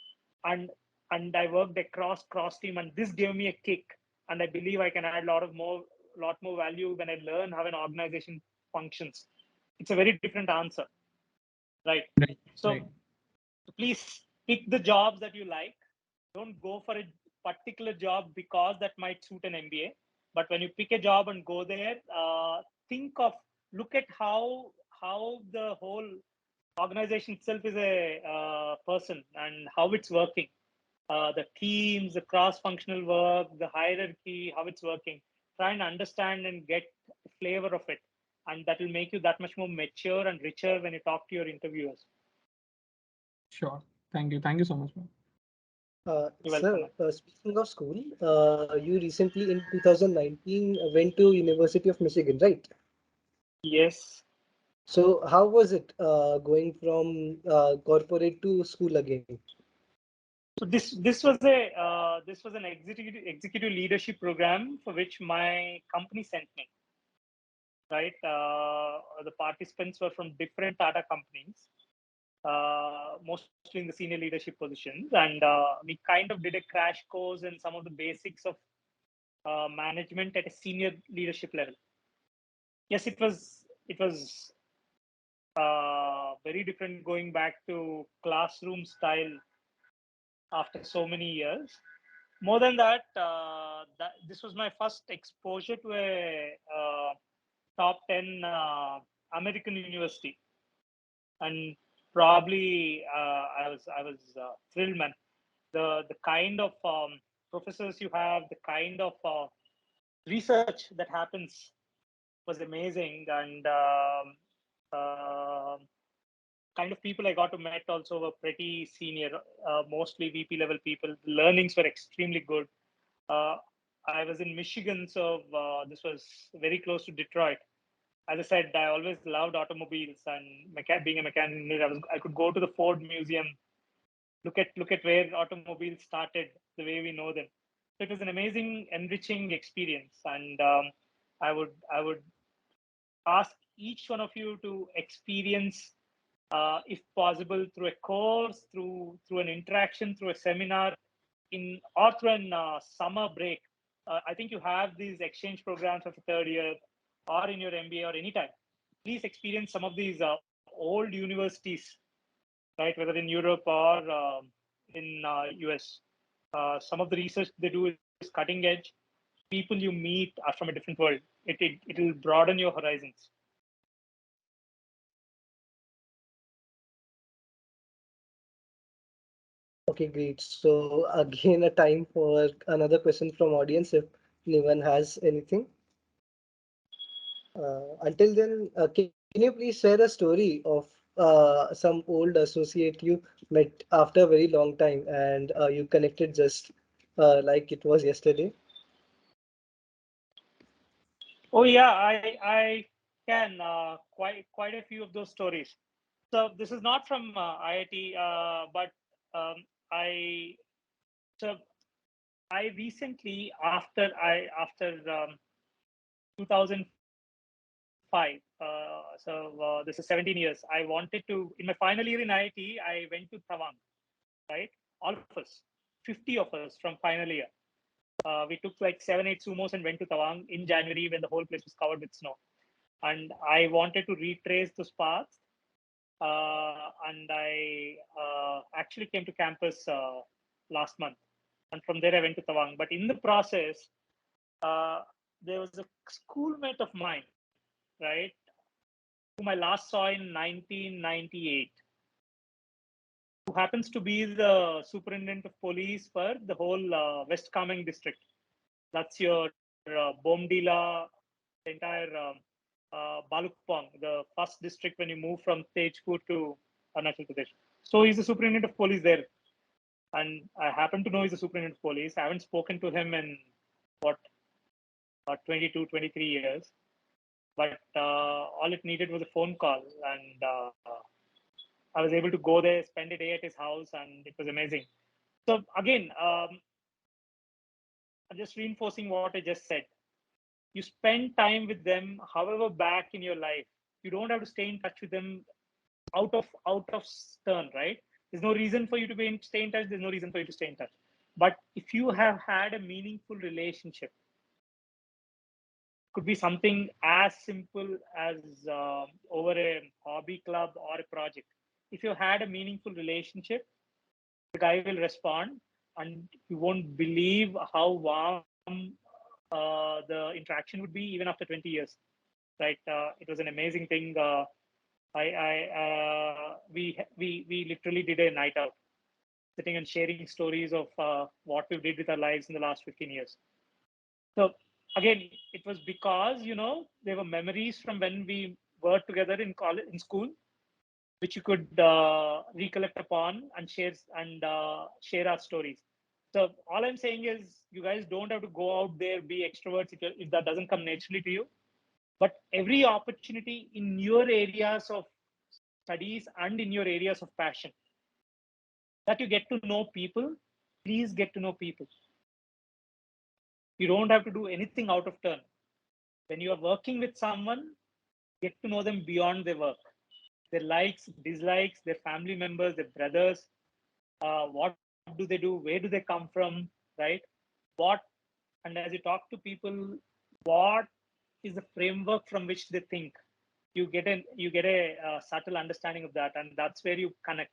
and I worked across cross team, and this gave me a kick, and I believe I can add lot more value when I learn how an organization functions. It's a very different answer, right? Right. So Right. please pick the jobs that you like. Don't go for a particular job because that might suit an MBA. But when you pick a job and go there, look at how the whole organization itself is a person and how it's working. The teams, the cross-functional work, the hierarchy, how it's working. Try and understand and get a flavor of it, and that will make you that much more mature and richer when you talk to your interviewers. Sure. Thank you. Thank you so much, man. You're welcome, Sir, man. speaking of school, you recently in 2019 went to University of Michigan, right? Yes. So how was it going from corporate to school again? So this was an executive leadership program for which my company sent me. Right, the participants were from different Tata companies, mostly in the senior leadership positions, and we kind of did a crash course in some of the basics of management at a senior leadership level. Yes, it was very different going back to classroom style after so many years. More than that, this was my first exposure to a top 10 American university, and probably I was thrilled, man. The kind of professors you have, the kind of research that happens was amazing, and kind of people I got to meet also were pretty senior, mostly VP level people. The learnings were extremely good. Uh, I was in Michigan, so this was very close to Detroit. As I said, I always loved automobiles, and being a mechanic engineer, I could go to the Ford Museum, look at where automobiles started, the way we know them. So it was an amazing, enriching experience, and I would ask each one of you to experience, if possible, through a course, through an interaction, through a seminar, in or through an summer break. I think you have these exchange programs of a third year, or in your MBA or anytime. Please experience some of these old universities, right? Whether in Europe or in US. Some of the research they do is cutting edge. People you meet are from a different world. It will broaden your horizons. Okay, great. So again, a time for another question from audience if anyone has anything. Until then, can you please share a story of some old associate you met after a very long time and you connected just like it was yesterday? Oh yeah, I can quite a few of those stories. So this is not from IIT, but I so I recently, after 2005, so this is 17 years. I wanted to, in my final year in IIT, I went to Tawang, right? All of us, 50 of us from final year. We took like 7-8 sumos and went to Tawang in January when the whole place was covered with snow. And I wanted to retrace those paths. And I actually came to campus last month. And from there, I went to Tawang. But in the process, there was a schoolmate of mine, right, whom I last saw in 1998, who happens to be the superintendent of police for the whole West Kameng district. That's your Bomdila, the entire Balukpong, the first district when you move from Tejpur to Arunachal Pradesh. So he's the superintendent of police there. And I happen to know he's the superintendent of police. I haven't spoken to him in what, 22, 23 years. But all it needed was a phone call. And I was able to go there, spend a day at his house, and it was amazing. So again, I'm just reinforcing what I just said. You spend time with them, however back in your life. You don't have to stay in touch with them out of turn, right? There's no reason for you to stay in touch. There's no reason for you to stay in touch. But if you have had a meaningful relationship, could be something as simple as over a hobby club or a project. If you had a meaningful relationship, the guy will respond, and you won't believe how warm the interaction would be even after 20 years. Right? It was an amazing thing. We literally did a night out, sitting and sharing stories of what we did with our lives in the last 15 years. So again, it was because there were memories from when we were together in college, in school, which you could recollect upon and share our stories. So all I'm saying is, you guys don't have to go out there, be extroverts if that doesn't come naturally to you. But every opportunity in your areas of studies and in your areas of passion that you get to know people, please get to know people. You don't have to do anything out of turn. When you are working with someone, get to know them beyond their work, their likes, dislikes, their family members, their brothers. What do they do? Where do they come from? Right? And as you talk to people, what is the framework from which they think? You get a subtle understanding of that, and that's where you connect.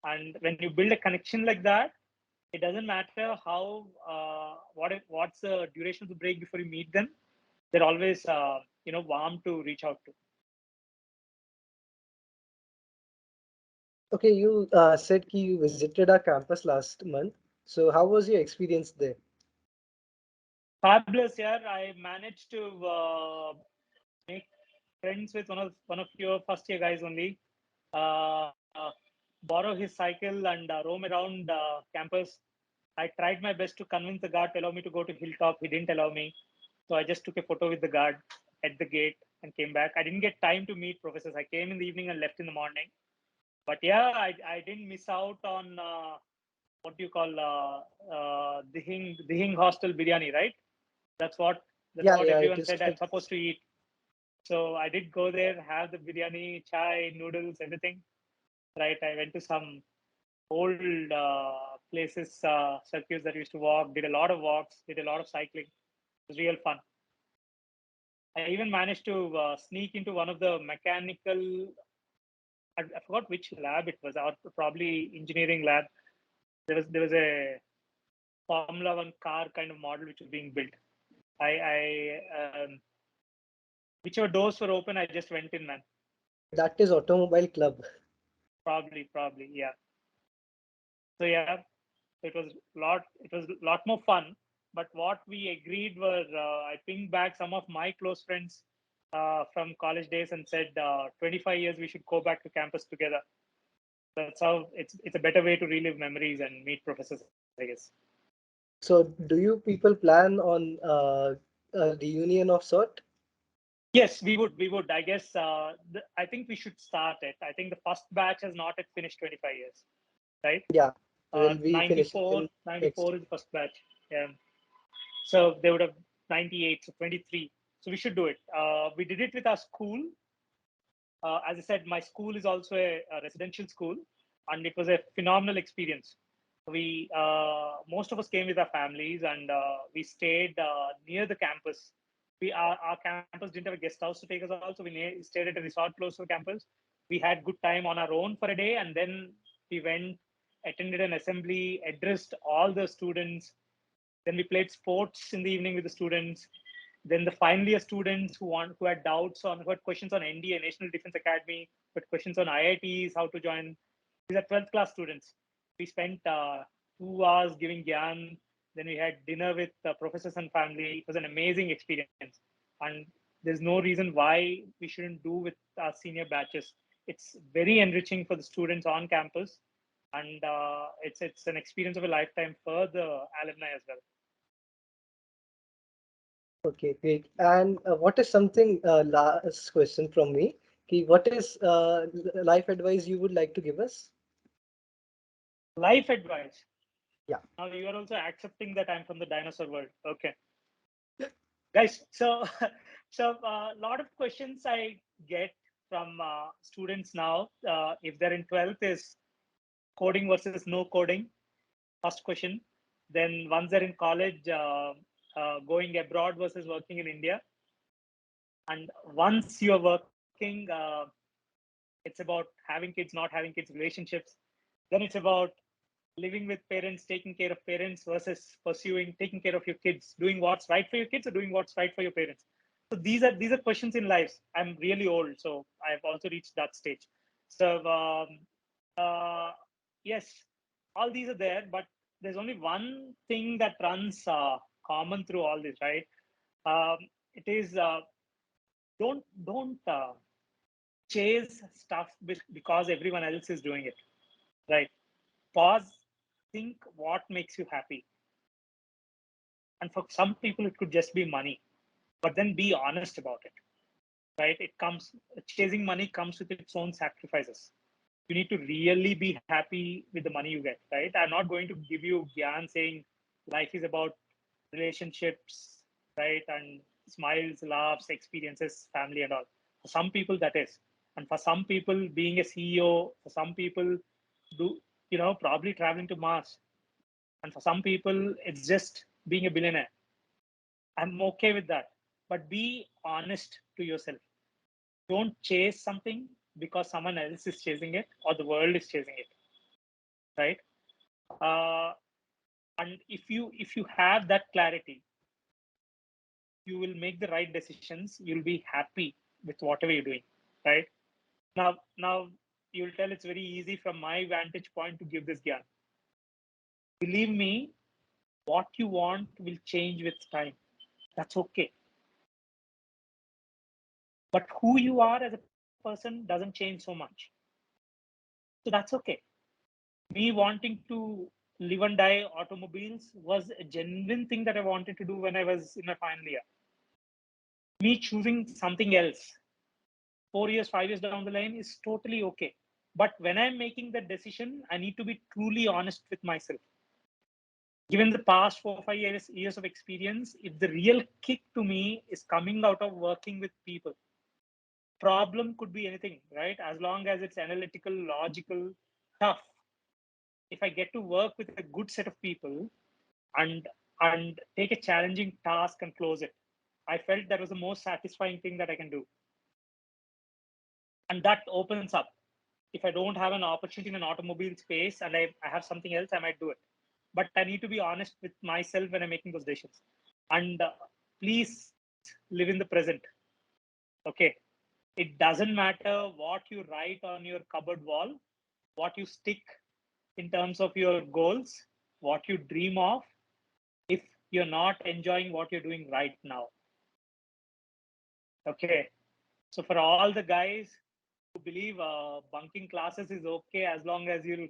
And when you build a connection like that, it doesn't matter how what's the duration of the break before you meet them. They're always warm to reach out to. Okay, you said you visited our campus last month. So how was your experience there? Fabulous, yeah. I managed to make friends with one of your first year guys only. Uh, uh, Borrow his cycle and roam around campus. I tried my best to convince the guard to allow me to go to Hilltop. He didn't allow me. So I just took a photo with the guard at the gate and came back. I didn't get time to meet professors. I came in the evening and left in the morning. But yeah, I didn't miss out on what do you call Dihing hostel biryani, right? That's what Yeah, it everyone is said I'm quite. supposed to eat. So I did go there, have the biryani, chai, noodles, everything. Right. I went to some old places, circuits that we used to walk, did a lot of walks, did a lot of cycling. It was real fun. I even managed to sneak into one of the mechanical, I forgot which lab it was, or probably engineering lab. There was a Formula One car kind of model which was being built. Whichever doors were open, I just went in, man. That is Automobile Club. Probably, yeah. So yeah, it was a lot more fun. But what we agreed were, I pinged back some of my close friends from college days and said, 25 years we should go back to campus together. That's how it's a better way to relive memories and meet professors, I guess. So do you people plan on a reunion of sort? Yes, we would. I guess I think we should start it. I think the first batch has not yet finished 25 years, right? Yeah. We'll be finishing 94, in 94 is the first batch. Yeah. So they would have 98, so 23. So we should do it. We did it with our school. As I said, my school is also a residential school, and it was a phenomenal experience. We most of us came with our families, and we stayed near the campus. Our campus didn't have a guest house to take us also. We stayed at a resort close to the campus. We had good time on our own for a day, and then we went, attended an assembly, addressed all the students. Then we played sports in the evening with the students. Then the final year students who had doubts on, who had questions on NDA, National Defense Academy, who had questions on IITs, how to join. These are 12th class students. We spent 2 hours giving gyan. Then we had dinner with professors and family. It was an amazing experience. And there's no reason why we shouldn't do with our senior batches. It's very enriching for the students on campus. And it's an experience of a lifetime for the alumni as well. Okay, great. And what is something, last question from me? What is life advice you would like to give us? Life advice. Yeah. Now you are also accepting that I'm from the dinosaur world. Okay. Guys, so so a lot of questions I get from students now, if they're in 12th, is coding versus no coding. First question. Then once they're in college, going abroad versus working in India. And once you're working, it's about having kids, not having kids, relationships. Then it's about living with parents, taking care of parents versus pursuing, taking care of your kids, doing what's right for your kids or doing what's right for your parents. So these are questions in life. I'm really old, so I've also reached that stage. So yes, all these are there, but there's only one thing that runs common through all this, right? It is don't chase stuff because everyone else is doing it, right? Pause, think what makes you happy. And for some people, it could just be money, but then be honest about it, right? Chasing money comes with its own sacrifices. You need to really be happy with the money you get, right? I'm not going to give you gyan saying life is about relationships, right? And smiles, laughs, experiences, family, and all. For some people, that is. And for some people, being a CEO, for some people, do probably traveling to Mars. And for some people, it's just being a billionaire. I'm okay with that. But be honest to yourself. Don't chase something because someone else is chasing it or the world is chasing it, right? And if you have that clarity, you will make the right decisions. You'll be happy with whatever you're doing, right? Now you'll tell it's very easy from my vantage point to give this gyan. Believe me, what you want will change with time. That's okay. But who you are as a person doesn't change so much. So that's okay. Me wanting to live and die automobiles was a genuine thing that I wanted to do when I was in my final year. Me choosing something else 4 years, 5 years down the line is totally okay. But when I'm making that decision, I need to be truly honest with myself. Given the past 4 or 5 years of experience, if the real kick to me is coming out of working with people, problem could be anything, right? As long as it's analytical, logical, tough. If I get to work with a good set of people and take a challenging task and close it, I felt that was the most satisfying thing that I can do. And that opens up. If I don't have an opportunity in an automobile space and I have something else, I might do it. But I need to be honest with myself when I'm making those decisions. And please live in the present. Okay. It doesn't matter what you write on your cupboard wall, what you stick in terms of your goals, what you dream of, if you're not enjoying what you're doing right now. Okay. So for all the guys who believe bunking classes is okay as long as you'll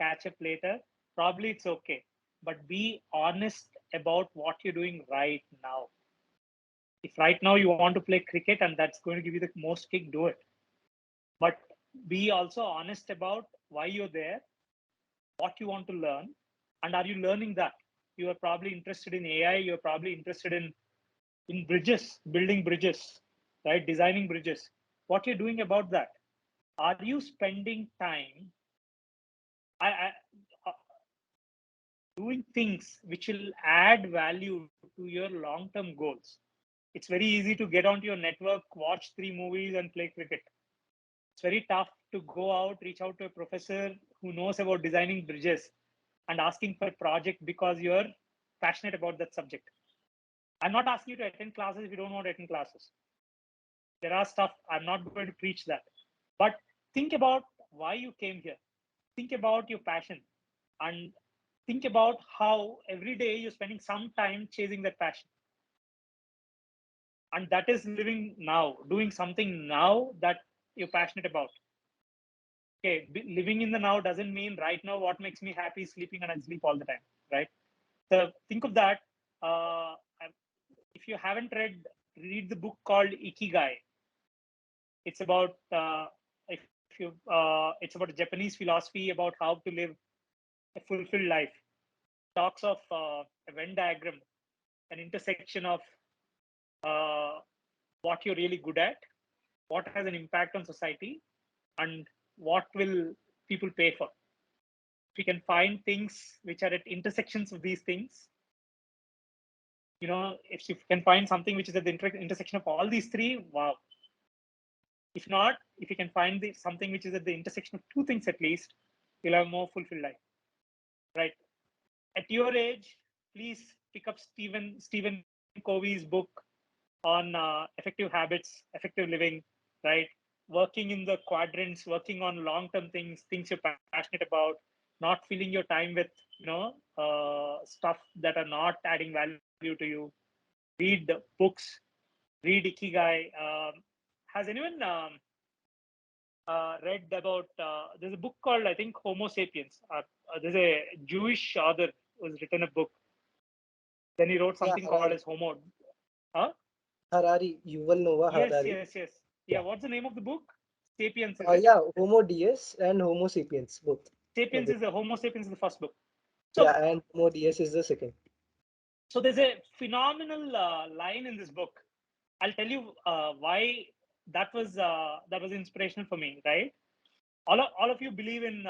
catch up later, probably it's okay. But be honest about what you're doing right now. If right now you want to play cricket and that's going to give you the most kick, do it. But be also honest about why you're there what you want to learn, and are you learning that? You are probably interested in AI. You're probably interested in bridges, building bridges, right? Designing bridges. What you're doing about that? Are you spending time uh, doing things which will add value to your long-term goals? It's very easy to get onto your network, watch 3 movies, and play cricket. It's very tough to go out, reach out to a professor who knows about designing bridges and asking for a project because you're passionate about that subject. I'm not asking you to attend classes if you don't want to attend classes. There are stuff, I'm not going to preach that. But think about why you came here. Think about your passion and think about how every day you're spending some time chasing that passion. And that is living now, doing something now that you're passionate about. Okay, living in the now doesn't mean right now what makes me happy is sleeping and I sleep all the time, right? So think of that. If you haven't read the book called Ikigai. It's about it's about a Japanese philosophy about how to live a fulfilled life. Talks of a Venn diagram, an intersection of uh, what you're really good at, what has an impact on society, and what will people pay for. If you can find things which are at intersections of these things, if you can find something which is at the intersection of all these three, wow. If not, if you can find something which is at the intersection of two things at least, you'll have a more fulfilled life, right? At your age, please pick up Stephen Covey's book on effective habits, effective living, right? Working in the quadrants, working on long-term things you're passionate about, not filling your time with stuff that are not adding value to you. Read books, read Ikigai. Has anyone read about? There's a book called, I think, Homo Sapiens. There's a Jewish author who's written a book. Then he wrote something called as Homo. Huh? Harari, Yuval Noah Harari. Yes. Yeah, what's the name of the book? Sapiens, is it? Yeah, Homo Deus and Homo Sapiens, both. Homo Sapiens is the first book. So, yeah, and Homo Deus is the second. So there's a phenomenal line in this book. I'll tell you why that was inspirational for me, right? All of you believe in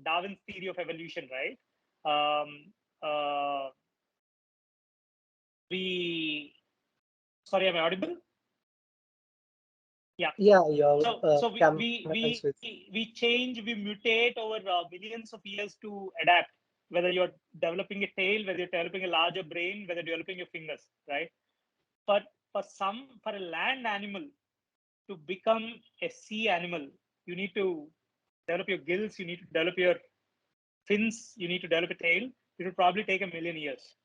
Darwin's theory of evolution, right? Sorry, am I audible? Yeah. So we change, we mutate over millions of years to adapt. Whether you're developing a tail, whether you're developing a larger brain, whether you're developing your fingers, right? But for a land animal to become a sea animal, you need to develop your gills, you need to develop your fins, you need to develop a tail. It will probably take 1,000,000 years.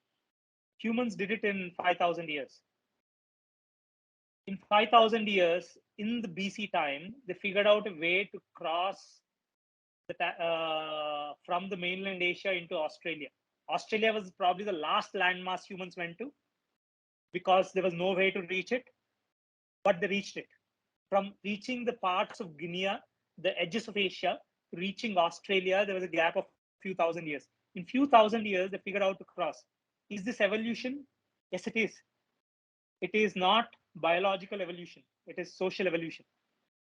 Humans did it in 5,000 years. In 5,000 years, in the BC time, they figured out a way to cross from the mainland Asia into Australia. Australia was probably the last landmass humans went to because there was no way to reach it, but they reached it. From reaching the parts of Guinea, the edges of Asia, reaching Australia, there was a gap of few thousand years. In few thousand years, they figured out to cross. Is this evolution? Yes, it is. It is not biological evolution. It is social evolution.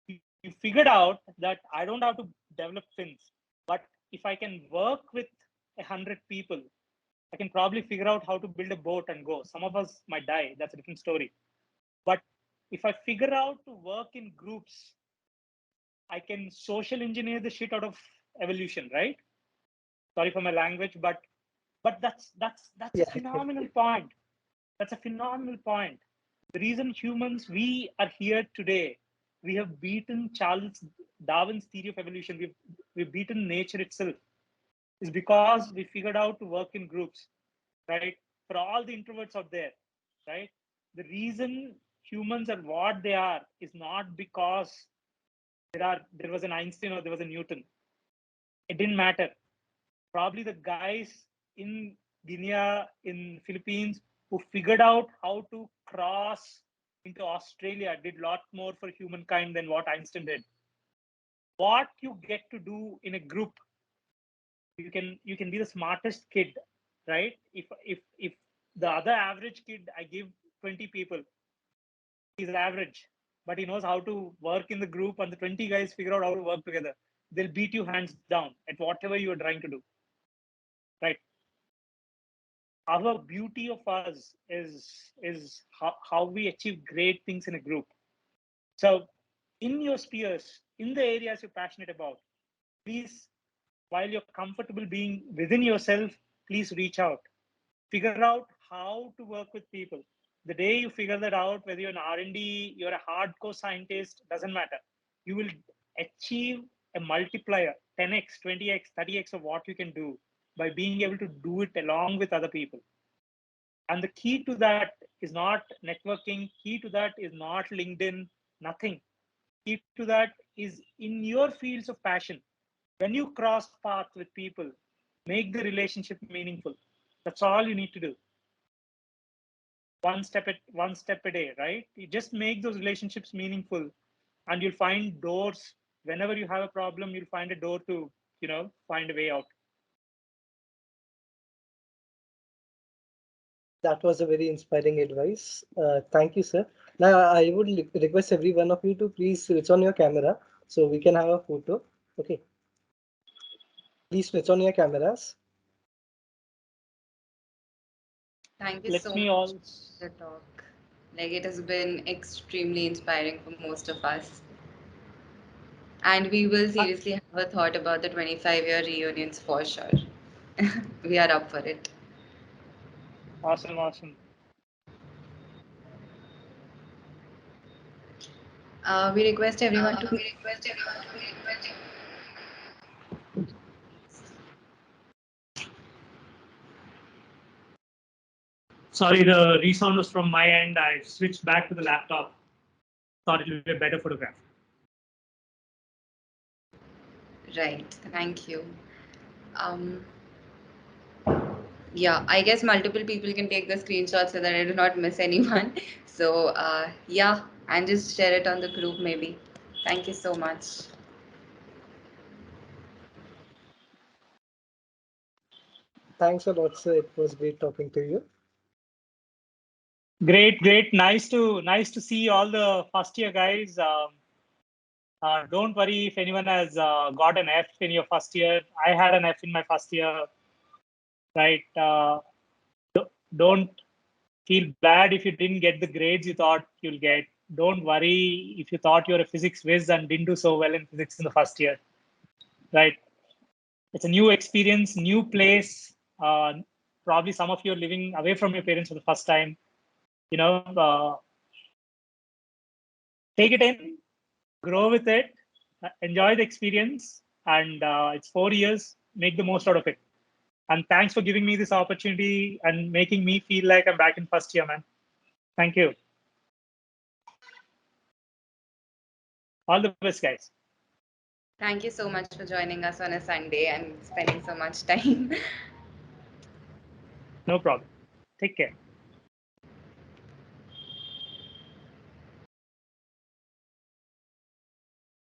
You figured out that I don't have to develop fins, but if I can work with 100 people, I can probably figure out how to build a boat and go. Some of us might die. That's a different story. But if I figure out to work in groups, I can social engineer the shit out of evolution, right? Sorry for my language, but that's a phenomenal point. That's a phenomenal point. The reason humans, we are here today, we have beaten Charles Darwin's theory of evolution. We've beaten nature itself, is because we figured out to work in groups, right? For all the introverts out there, right? The reason humans are what they are is not because there was an Einstein or there was a Newton. It didn't matter. Probably the guys in Guinea, in Philippines, who figured out how to cross into Australia did a lot more for humankind than what Einstein did. What you get to do in a group You can be the smartest kid, right? If the other average kid, I give 20 people, he's average, but he knows how to work in the group, and the 20 guys figure out how to work together. They'll beat you hands down at whatever you are trying to do, right? Our beauty of us is how we achieve great things in a group. So in your spheres, in the areas you're passionate about, please, while you're comfortable being within yourself, please reach out. Figure out how to work with people. The day you figure that out, whether you're an R&D, you're a hardcore scientist, doesn't matter. You will achieve a multiplier, 10x, 20x, 30x of what you can do by being able to do it along with other people. And the key to that is not networking. Key to that is not LinkedIn, nothing. Key to that is in your fields of passion. When you cross paths with people, make the relationship meaningful. That's all you need to do. One step a day, right? You just make those relationships meaningful, and you'll find doors. Whenever you have a problem, you'll find a door to, find a way out. That was a very inspiring advice. Thank you, sir. Now, I would request every one of you to please switch on your camera so we can have a photo. Okay. Please switch on your cameras. Thank you Let so me much all. for the talk. Like, it has been extremely inspiring for most of us. And we will seriously have a thought about the 25-year reunions for sure. We are up for it. Awesome. We request everyone to Sorry, the resound was from my end. I switched back to the laptop. Thought it would be a better photograph. Right. Thank you. Yeah, I guess multiple people can take the screenshot so that I do not miss anyone. So yeah, and just share it on the group maybe. Thank you so much. Thanks a lot, sir. It was great talking to you. Great. Nice to see all the first year guys. Don't worry if anyone has got an F in your first year. I had an F in my first year, right? Don't feel bad if you didn't get the grades you thought you'll get. Don't worry if you thought you're a physics whiz and didn't do so well in physics in the first year, right? It's a new experience, new place. Probably some of you are living away from your parents for the first time. Take it in, grow with it, enjoy the experience, and it's 4 years. Make the most out of it. And thanks for giving me this opportunity and making me feel like I'm back in first year, man. Thank you. All the best, guys. Thank you so much for joining us on a Sunday and spending so much time. No problem. Take care.